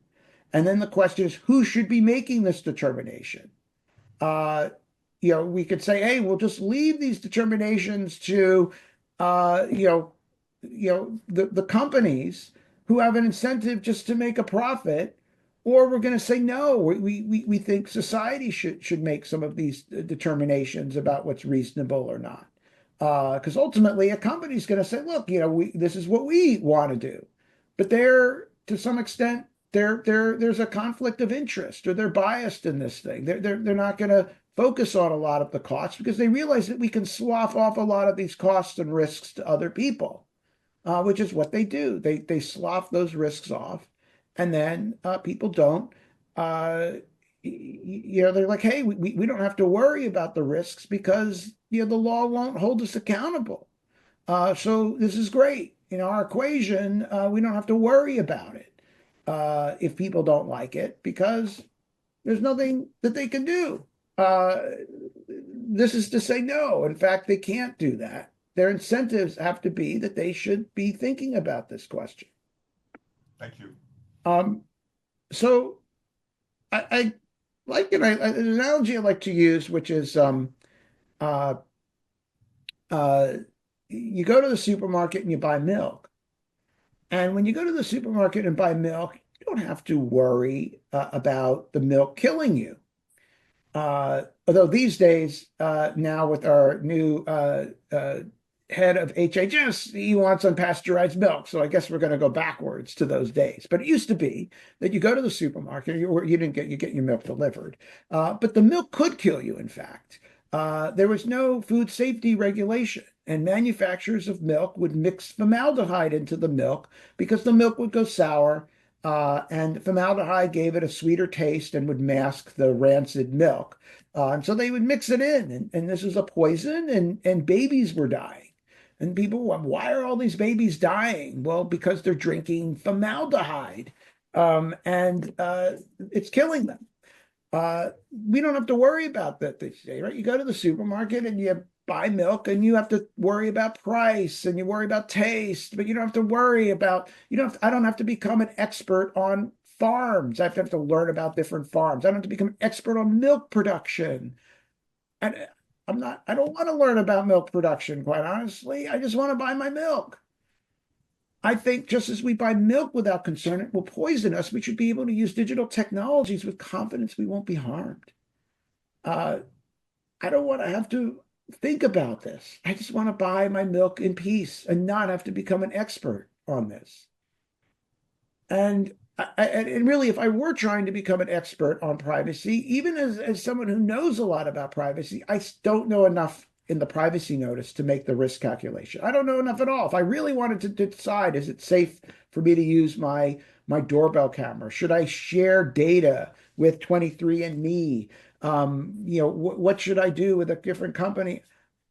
And then the question is, who should be making this determination? uh, we could say, hey, we'll just leave these determinations to you know, the companies who have an incentive just to make a profit, or we're going to say no. We think society should make some of these determinations about what's reasonable or not. Because ultimately, a company's going to say, look, this is what we want to do, but they're to some extent there's a conflict of interest, or they're biased in this thing. They're not going to focus on a lot of the costs because they realize that we can slough off a lot of these costs and risks to other people, which is what they do. They slough those risks off, and then people don't. Uh, they're like, hey, we don't have to worry about the risks because the law won't hold us accountable. So this is great. Our equation, we don't have to worry about it if people don't like it because there's nothing that they can do. Uh, this is to say no. In fact, they can't do that. Their incentives have to be that they should be thinking about this question. Thank you. Um, so I like it. An analogy I like to use, which is uh, uh, you go to the supermarket and you buy milk. And when you go to the supermarket and buy milk, you don't have to worry about the milk killing you. Although these days, now with our new head of HHS, he wants unpasteurized milk. So I guess we're going to go backwards to those days. But it used to be that you go to the supermarket, you didn't get your milk delivered, but the milk could kill you. In fact, there was no food safety regulation, and manufacturers of milk would mix formaldehyde into the milk because the milk would go sour. And formaldehyde gave it a sweeter taste and would mask the rancid milk. And so they would mix it in, and this is a poison, and babies were dying. And people, why are all these babies dying? Well, because they're drinking formaldehyde, and it's killing them. We don't have to worry about that these days, right? You go to the supermarket and you buy milk and you have to worry about price and you worry about taste, but you don't have to worry about, I don't have to become an expert on farms. I have to learn about different farms. I don't have to become an expert on milk production. And I don't want to learn about milk production, quite honestly. I just want to buy my milk. I think just as we buy milk without concern, it will poison us. We should be able to use digital technologies with confidence we won't be harmed. Uh, I don't want to have to think about this. I just want to buy my milk in peace and not have to become an expert on this. And really, if I were trying to become an expert on privacy, even as someone who knows a lot about privacy, I don't know enough in the privacy notice to make the risk calculation. I don't know enough at all. If I really wanted to decide, is it safe for me to use my doorbell camera? Should I share data with 23andMe? What should I do with a different company?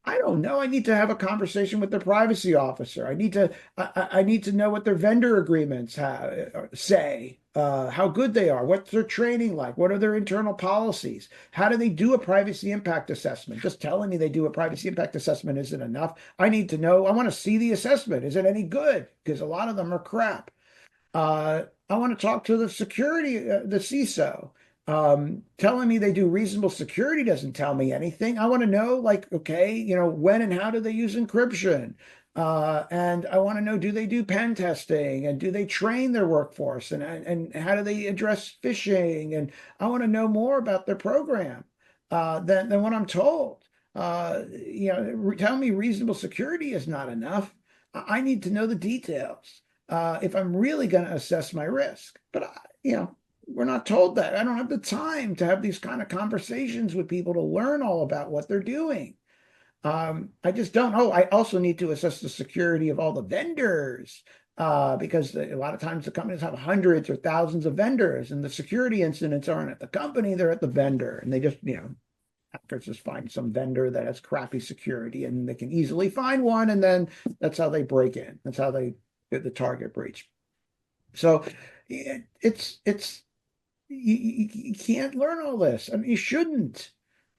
I don't know. I need to have a conversation with the privacy officer. I need to know what their vendor agreements say, how good they are, what's their training like, what are their internal policies, how do they do a privacy impact assessment? Just telling me they do a privacy impact assessment isn't enough. I need to know. I want to see the assessment. Is it any good? Because a lot of them are crap. I want to talk to the security, the CISO. Telling me they do reasonable security doesn't tell me anything. I want to know, like, okay, when and how do they use encryption? And I want to know, do they do pen testing and do they train their workforce and how do they address phishing? And I want to know more about their program than what I'm told. Tell me reasonable security is not enough. I need to know the details if I'm really going to assess my risk. But we're not told that. I don't have the time to have these kind of conversations with people to learn all about what they're doing. I just don't know. I also need to assess the security of all the vendors because a lot of times the companies have hundreds or thousands of vendors, and the security incidents aren't at the company; they're at the vendor, and they just hackers just find some vendor that has crappy security, and they can easily find one, and then that's how they break in. That's how they get the target breach. So it's you can't learn all this. I mean, you shouldn't.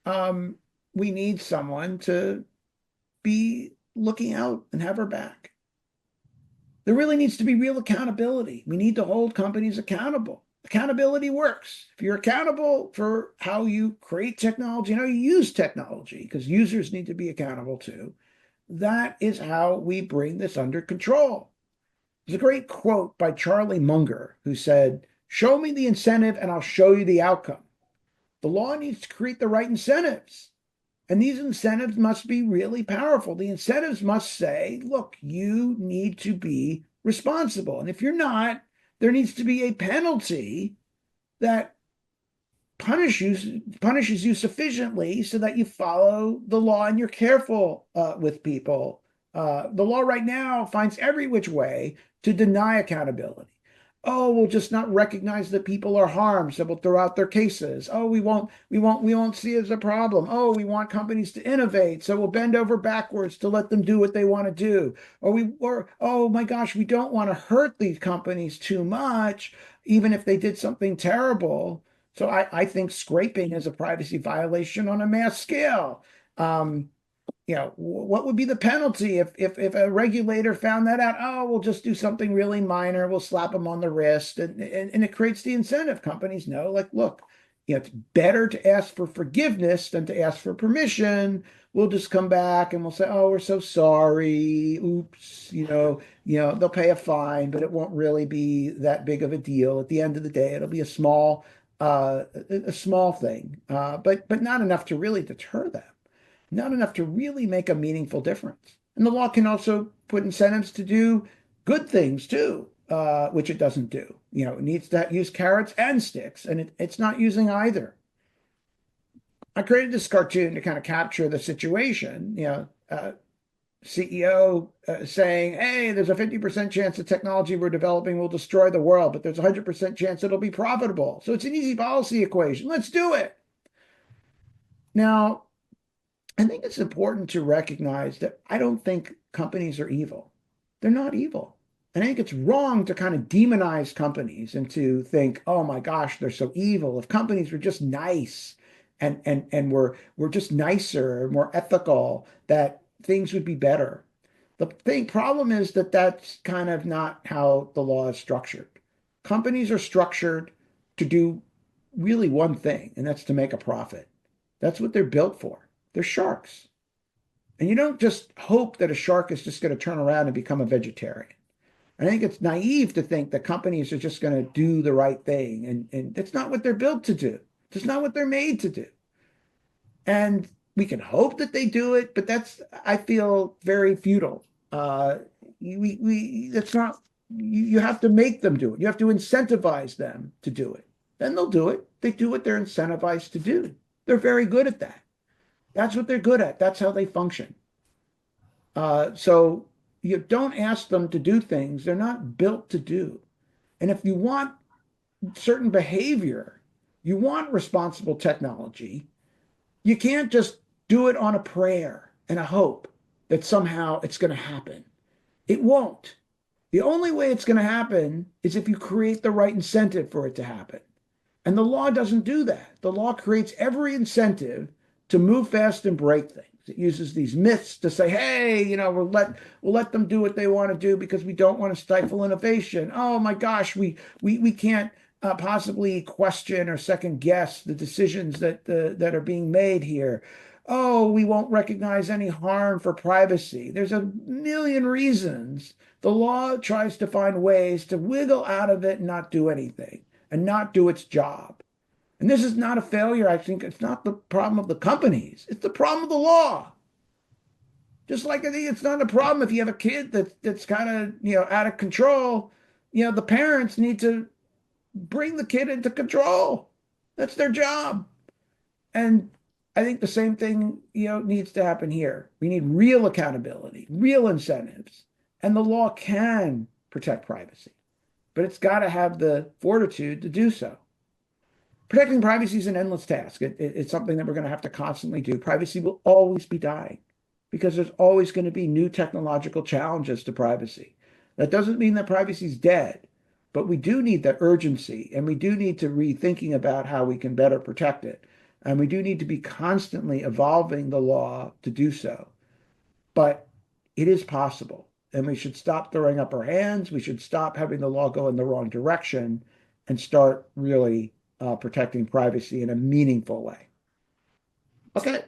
Um, we need someone to be looking out and have our back. There really needs to be real accountability. We need to hold companies accountable. Accountability works. If you're accountable for how you create technology and how you use technology, because users need to be accountable too, that is how we bring this under control. There's a great quote by Charlie Munger who said, "Show me the incentive and I'll show you the outcome." The law needs to create the right incentives. And these incentives must be really powerful. The incentives must say, look, you need to be responsible. And if you're not, there needs to be a penalty that punishes you sufficiently so that you follow the law and you're careful with people. The law right now finds every which way to deny accountability. Oh, we'll just not recognize that people are harmed, so we'll throw out their cases. Oh, we won't see it as a problem. Oh, we want companies to innovate, so we'll bend over backwards to let them do what they want to do. Or oh my gosh, we don't want to hurt these companies too much, even if they did something terrible. So I think scraping is a privacy violation on a mass scale. Um, what would be the penalty if a regulator found that out? Oh, we'll just do something really minor. We'll slap them on the wrist, and it creates the incentive. Companies know, like, look, it's better to ask for forgiveness than to ask for permission. We'll just come back and we'll say, oh, we're so sorry. Oops, they'll pay a fine, but it won't really be that big of a deal. At the end of the day, it'll be a small thing, but not enough to really deter them, not enough to really make a meaningful difference. And the law can also put incentives to do good things too, which it doesn't do. It needs to use carrots and sticks, and it's not using either. I created this cartoon to kind of capture the situation. CEO saying, hey, there's a 50% chance the technology we're developing will destroy the world, but there's a 100% chance it'll be profitable. So it's an easy policy equation. Let's do it. Now, I think it's important to recognize that I don't think companies are evil. They're not evil. And I think it's wrong to kind of demonize companies and to think, oh my gosh, they're so evil. If companies were just nice and were just nicer, more ethical, that things would be better. The problem is that that's kind of not how the law is structured. Companies are structured to do really one thing, and that's to make a profit. That's what they're built for. They're sharks. And you don't just hope that a shark is just going to turn around and become a vegetarian. I think it's naive to think that companies are just going to do the right thing. And that's not what they're built to do. That's not what they're made to do. And we can hope that they do it, but that's, I feel, very futile. That's not, you have to make them do it. You have to incentivize them to do it. Then they'll do it. They do what they're incentivized to do. They're very good at that. That's what they're good at. That's how they function. So you don't ask them to do things they're not built to do. And if you want certain behavior, you want responsible technology, you can't just do it on a prayer and a hope that somehow it's going to happen. It won't. The only way it's going to happen is if you create the right incentive for it to happen. And the law doesn't do that. The law creates every incentive to move fast and break things. It uses these myths to say, hey, we'll let them do what they want to do because we don't want to stifle innovation. Oh my gosh, we can't possibly question or second guess the decisions that are being made here. Oh, we won't recognize any harm for privacy. There's a million reasons. The law tries to find ways to wiggle out of it and not do anything and not do its job. And this is not a failure. I think it's not the problem of the companies. It's the problem of the law. Just like I think it's not a problem if you have a kid that's kind of, out of control. The parents need to bring the kid into control. That's their job. And I think the same thing, needs to happen here. We need real accountability, real incentives, and the law can protect privacy, but it's got to have the fortitude to do so. Protecting privacy is an endless task. It's something that we're going to have to constantly do. Privacy will always be dying because there's always going to be new technological challenges to privacy. That doesn't mean that privacy is dead, but we do need that urgency and we do need to rethinking about how we can better protect it. And we do need to be constantly evolving the law to do so. But it is possible. And we should stop throwing up our hands. We should stop having the law go in the wrong direction and start really protecting privacy in a meaningful way. Okay.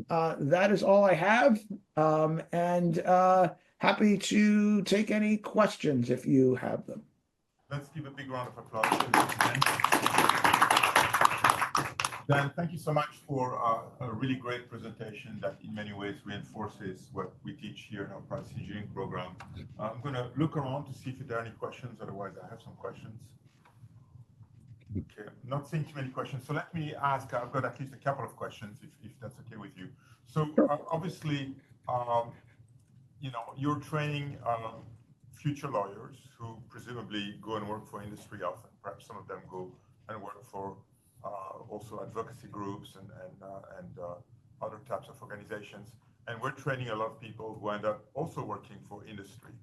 That is all I have. And happy to take any questions if you have them. Let's give a big round of applause to Dan, thank you so much for a really great presentation that in many ways reinforces what we teach here in our privacy engineering program. I'm going to look around to see if there are any questions. Otherwise, I have some questions. Okay, I'm not seeing too many questions. So let me ask, I've got at least a couple of questions if that's okay with you. So obviously, you're training future lawyers who presumably go and work for industry often. Perhaps some of them go and work for also advocacy groups and other types of organizations. And we're training a lot of people who end up also working for industry.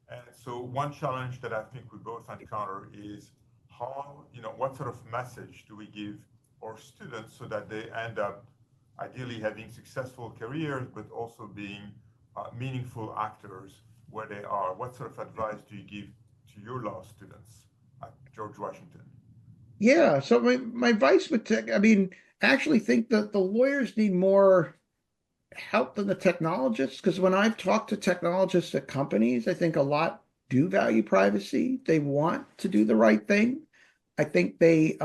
And so one challenge that I think we both encounter is how, what sort of message do we give our students so that they end up ideally having successful careers, but also being meaningful actors where they are? What sort of advice do you give to your law students at George Washington? Yeah, so my advice would take, I mean, I actually think that the lawyers need more help than the technologists, because when I've talked to technologists at companies, I think a lot do value privacy. They want to do the right thing. I think they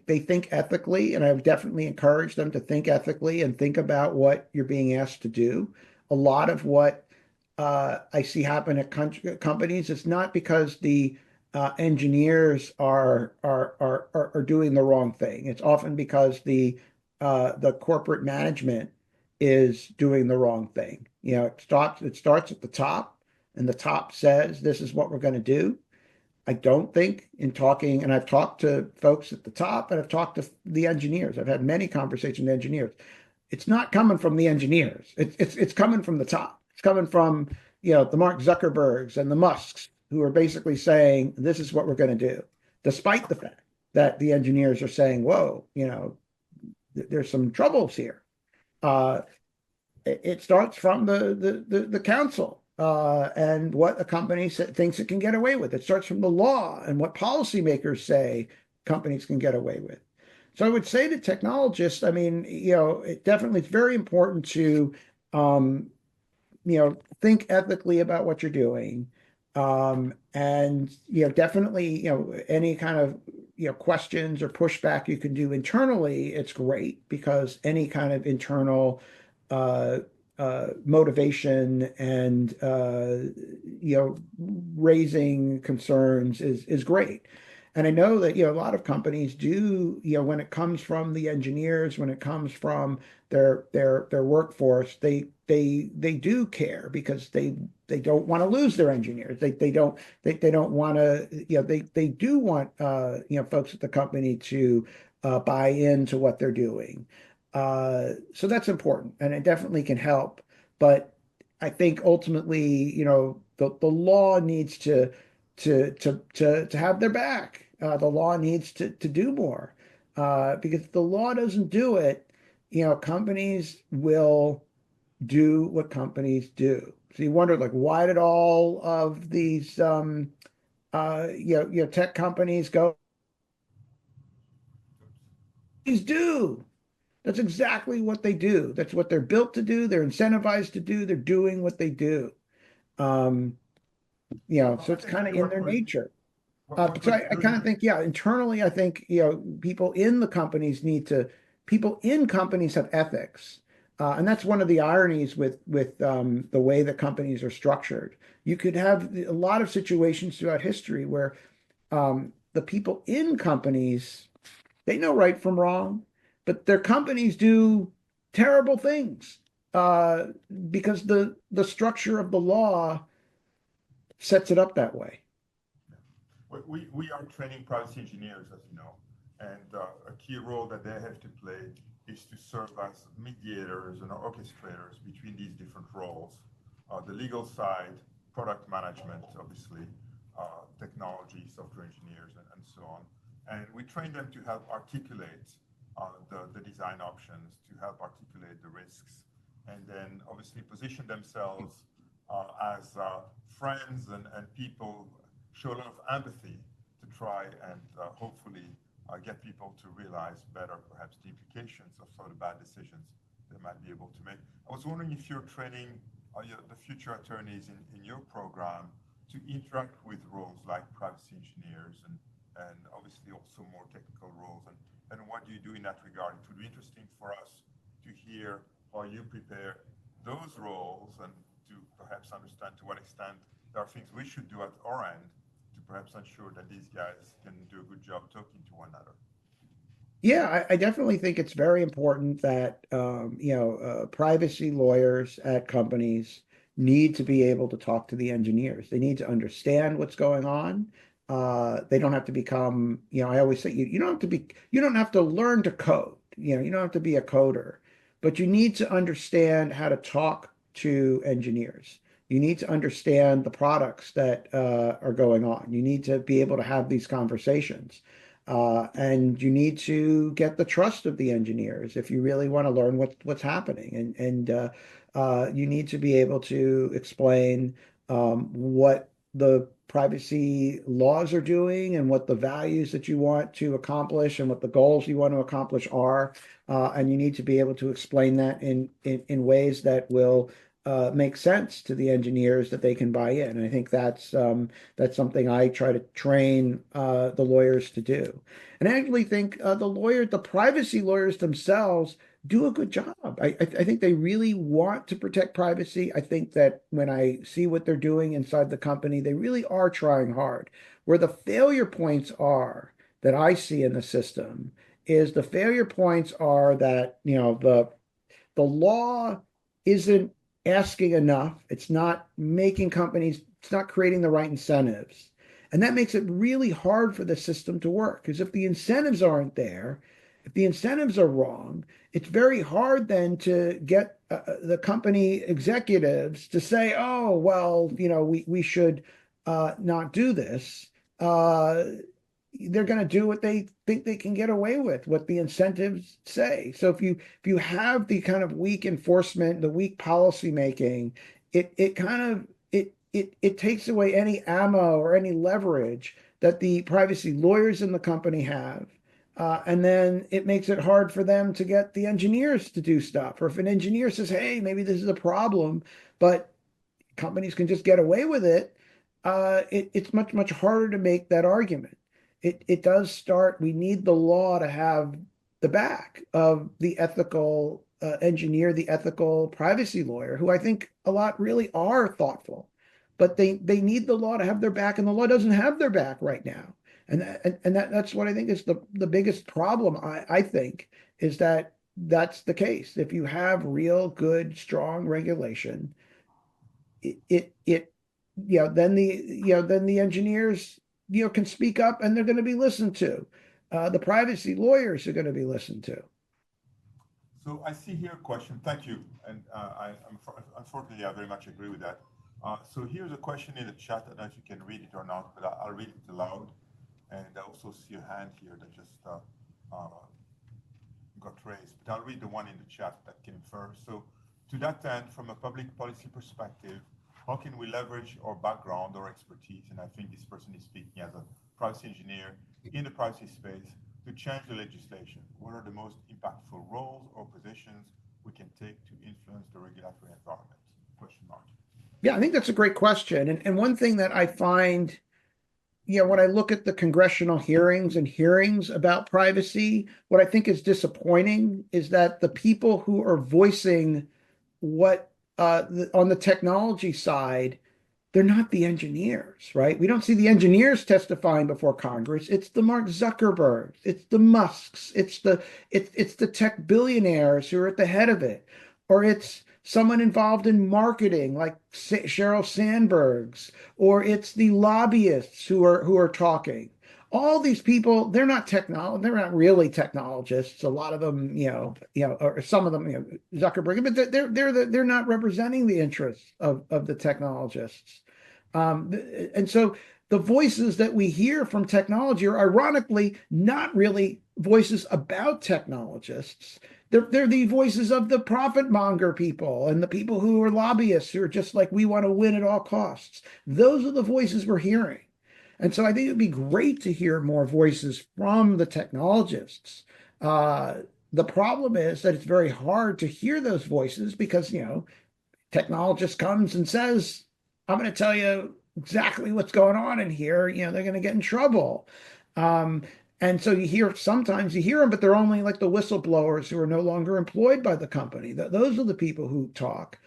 think ethically, and I've definitely encouraged them to think ethically and think about what you're being asked to do. A lot of what I see happen at companies is not because the engineers are doing the wrong thing. It's often because the corporate management is doing the wrong thing. It starts at the top, and the top says this is what we're going to do. I don't think in talking, and I've talked to folks at the top, and I've talked to the engineers. I've had many conversations with engineers. It's not coming from the engineers. It's coming from the top. It's coming from the Mark Zuckerbergs and the Musks who are basically saying this is what we're going to do, despite the fact that the engineers are saying, "Whoa, there's some troubles here." Uh, it starts from the council and what a company thinks it can get away with. It starts from the law and what policymakers say companies can get away with. So I would say to technologists, I mean, it definitely it's very important to um, think ethically about what you're doing. And definitely, any kind of questions or pushback you can do internally, it's great because any kind of internal uh, motivation and raising concerns is great. And I know that a lot of companies do when it comes from the engineers, when it comes from their workforce, they do care because they don't want to lose their engineers. They don't want to they do want folks at the company to buy into what they're doing. So that's important, and it definitely can help. But I think ultimately, the law needs to have their back. The law needs to do more because if the law doesn't do it, companies will do what companies do. So you wonder, like, why did all of these tech companies go? These do. That's exactly what they do. That's what they're built to do. They're incentivized to do. They're doing what they do. Um, Well, so I it's think kind of really in their nature. what So we're I kind of doing. think, yeah, internally, I think, people in the companies people in companies have ethics. And that's one of the ironies with the way that companies are structured. You could have a lot of situations throughout history where the people in companies, they know right from wrong, but their companies do terrible things uh, because the structure of the law sets it up that way. We are training privacy engineers, as you know, and a key role that they have to play is to serve as mediators and orchestrators between these different roles. The legal side, product management, obviously, technology, software engineers, and so on. And we train them to help articulate the design options, to help articulate the risks, and then obviously position themselves as friends and people, show a lot of empathy to try and hopefully get people to realize better perhaps the implications of sort of bad decisions they might be able to make. I was wondering if you're training the future attorneys in your program to interact with roles like privacy engineers and obviously also more technical roles. And what do you do in that regard? It would be interesting for us to hear how you prepare those roles and to perhaps understand to what extent there are things we should do at our end to perhaps ensure that these guys can do a good job talking to one another. Yeah, I definitely think it's very important that privacy lawyers at companies need to be able to talk to the engineers. They need to understand what's going on. They don't have to become, I always say you don't have to learn to code. You don't have to be a coder, but you need to understand how to talk to engineers. You need to understand the products that are going on. You need to be able to have these conversations. And you need to get the trust of the engineers if you really want to learn what's happening. And you need to be able to explain what the privacy laws are doing and what the values that you want to accomplish and what the goals you want to accomplish are. And you need to be able to explain that in ways that will make sense to the engineers that they can buy in. And I think that's something I try to train the lawyers to do. And I actually think the privacy lawyers themselves do a good job. I think they really want to protect privacy. I think that when I see what they're doing inside the company, they really are trying hard. Where the failure points are that I see in the system is the failure points are that, the law isn't asking enough. It's not making companies, it's not creating the right incentives. And that makes it really hard for the system to work. Because if the incentives aren't there, if the incentives are wrong, it's very hard then to get the company executives to say, oh, well, we should not do this. Uh, they're going to do what they think they can get away with, what the incentives say. So if you have the kind of weak enforcement, the weak policy making, it kind of it takes away any ammo or any leverage that the privacy lawyers in the company have. And then it makes it hard for them to get the engineers to do stuff. Or if an engineer says, hey, maybe this is a problem, but companies can just get away with it, it's much, much harder to make that argument. It does start, we need the law to have the back of the ethical engineer, the ethical privacy lawyer, who I think a lot really are thoughtful, but they need the law to have their back, and the law doesn't have their back right now. That's what I think is the biggest problem, I think, is that that's the case. If you have real, good, strong regulation, it then the engineers can speak up and they're going to be listened to. The privacy lawyers are going to be listened to. So I see here a question. Thank you. And unfortunately, I very much agree with that. So here's a question in the chat. I don't know if you can read it or not, but I'll read it aloud. And I also see a hand here that just got raised. But I'll read the one in the chat that came first. So to that end, from a public policy perspective, how can we leverage our background or expertise? And I think this person is speaking as a privacy engineer in the privacy space to change the legislation. What are the most impactful roles or positions we can take to influence the regulatory environment? Question mark. Yeah, I think that's a great question. And one thing that I find, when I look at the congressional hearings and hearings about privacy, what I think is disappointing is that the people who are voicing what on the technology side, they're not the engineers, right? We don't see the engineers testifying before Congress. It's the Mark Zuckerbergs, it's the Musks, it's the tech billionaires who are at the head of it, or it's someone involved in marketing like Sheryl Sandberg's, or it's the lobbyists who are talking. All these people, they're not really technologists. A lot of them, or some of them, Zuckerberg, but they're not representing the interests of the technologists. And so the voices that we hear from technology are ironically not really voices about technologists. They're the voices of the profit monger people and the people who are lobbyists who are just like, we want to win at all costs. Those are the voices we're hearing. And so I think it'd be great to hear more voices from the technologists. the problem is that it's very hard to hear those voices because, technologist comes and says, I'm going to tell you exactly what's going on in here. They're going to get in trouble. Um, and so sometimes you hear them, but they're only like the whistleblowers who are no longer employed by the company. Those are the people who talk.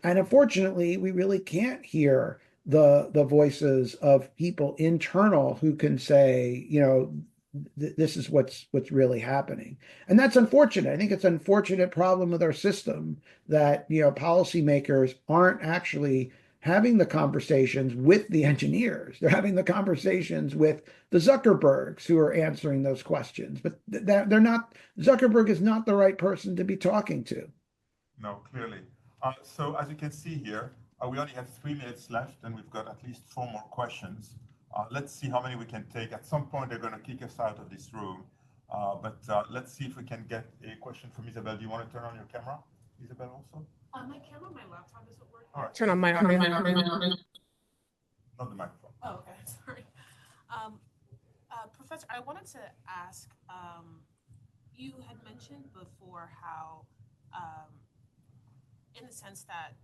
And unfortunately, we really can't hear the voices of people internal who can say, this is what's really happening. And that's unfortunate. I think it's an unfortunate problem with our system that, policymakers aren't actually having the conversations with the engineers. They're having the conversations with the Zuckerbergs who are answering those questions. But they're not, Zuckerberg is not the right person to be talking to. No, clearly. So as you can see here, we only have 3 minutes left, and we've got at least 4 more questions. Let's see how many we can take. At some point, they're going to kick us out of this room. But let's see if we can get a question from Isabel. Do you want to turn on your camera, Isabel, also? My camera, my laptop isn't working. All right. Turn on my audio. Not the microphone. Oh, okay, sorry. Professor, I wanted to ask, you had mentioned before how, in the sense that,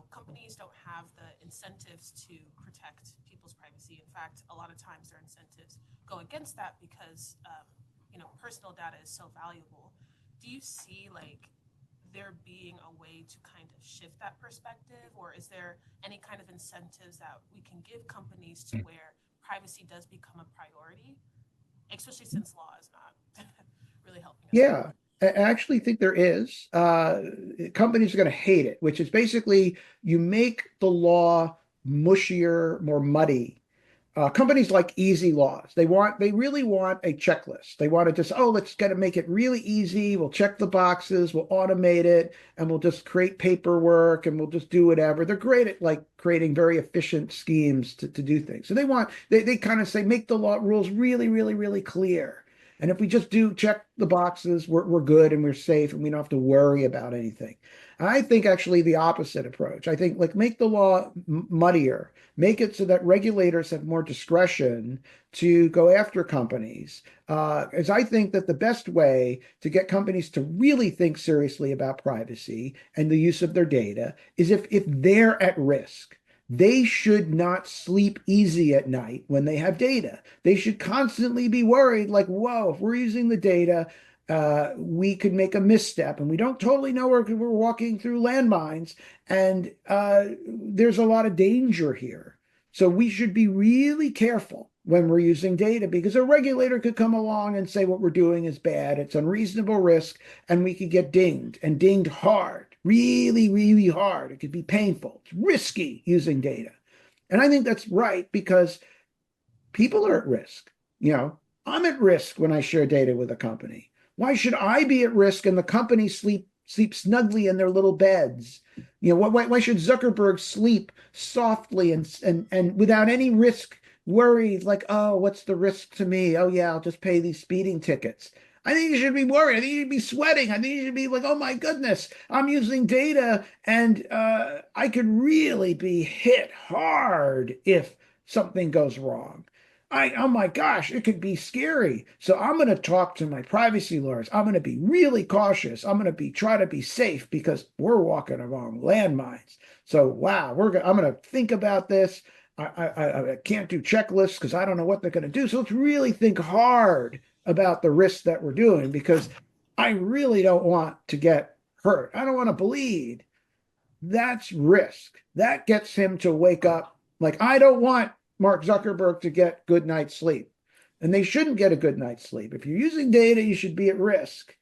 companies don't have the incentives to protect people's privacy. In fact, a lot of times their incentives go against that because, personal data is so valuable. Do you see there being a way to kind of shift that perspective, or is there any kind of incentives that we can give companies to where privacy does become a priority, especially since law is not really helping us? Yeah, I actually think there is. Companies are going to hate it, which is basically you make the law mushier, more muddy. Companies like easy laws. They really want a checklist. They want to just, let's get to make it really easy. We'll check the boxes, we'll automate it, and we'll just create paperwork and we'll just do whatever. They're great at creating very efficient schemes to do things. So they kind of say, make the law rules really, really, really clear. And if we just do check the boxes, we're good and we're safe and we don't have to worry about anything. I think actually the opposite approach. I think make the law muddier, make it so that regulators have more discretion to go after companies. As I think that the best way to get companies to really think seriously about privacy and the use of their data is if they're at risk. They should not sleep easy at night when they have data. They should constantly be worried, whoa, if we're using the data, we could make a misstep and we don't totally know we're walking through landmines. And there's a lot of danger here. So we should be really careful when we're using data because a regulator could come along and say what we're doing is bad. It's unreasonable risk, and we could get dinged and dinged hard. Really, really hard. It could be painful. It's risky using data. And I think that's right because people are at risk. I'm at risk when I share data with a company. Why should I be at risk and the company sleep snugly in their little beds? Why should Zuckerberg sleep softly and without any risk, worried what's the risk to me? Oh yeah, I'll just pay these speeding tickets. I think you should be worried. I think you should be sweating. I think you should be oh my goodness, I'm using data and I could really be hit hard if something goes wrong. Oh my gosh, it could be scary. So I'm going to talk to my privacy lawyers. I'm going to be really cautious. I'm going to try to be safe because we're walking along landmines. So wow, I'm going to think about this. I can't do checklists because I don't know what they're going to do. So let's really think hard about the risks that we're doing because I really don't want to get hurt. I don't want to bleed. That's risk. That gets him to wake up. I don't want Mark Zuckerberg to get good night's sleep. And they shouldn't get a good night's sleep. If you're using data, you should be at risk.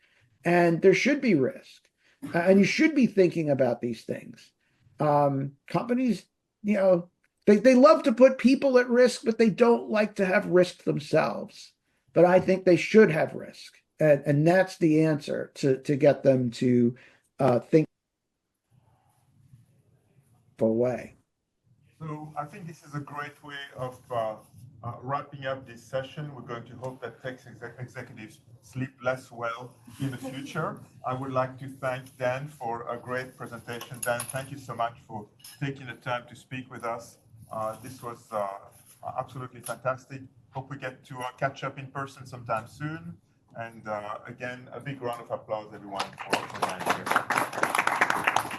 And there should be risk. And you should be thinking about these things. Companies, they love to put people at risk, but they don't like to have risk themselves. But I think they should have risk. And that's the answer to get them to think away. So I think this is a great way of wrapping up this session. We're going to hope that tech executives sleep less well in the future. I would like to thank Dan for a great presentation. Dan, thank you so much for taking the time to speak with us. This was absolutely fantastic. Hope we get to catch up in person sometime soon. And again, a big round of applause, everyone, for Dan here.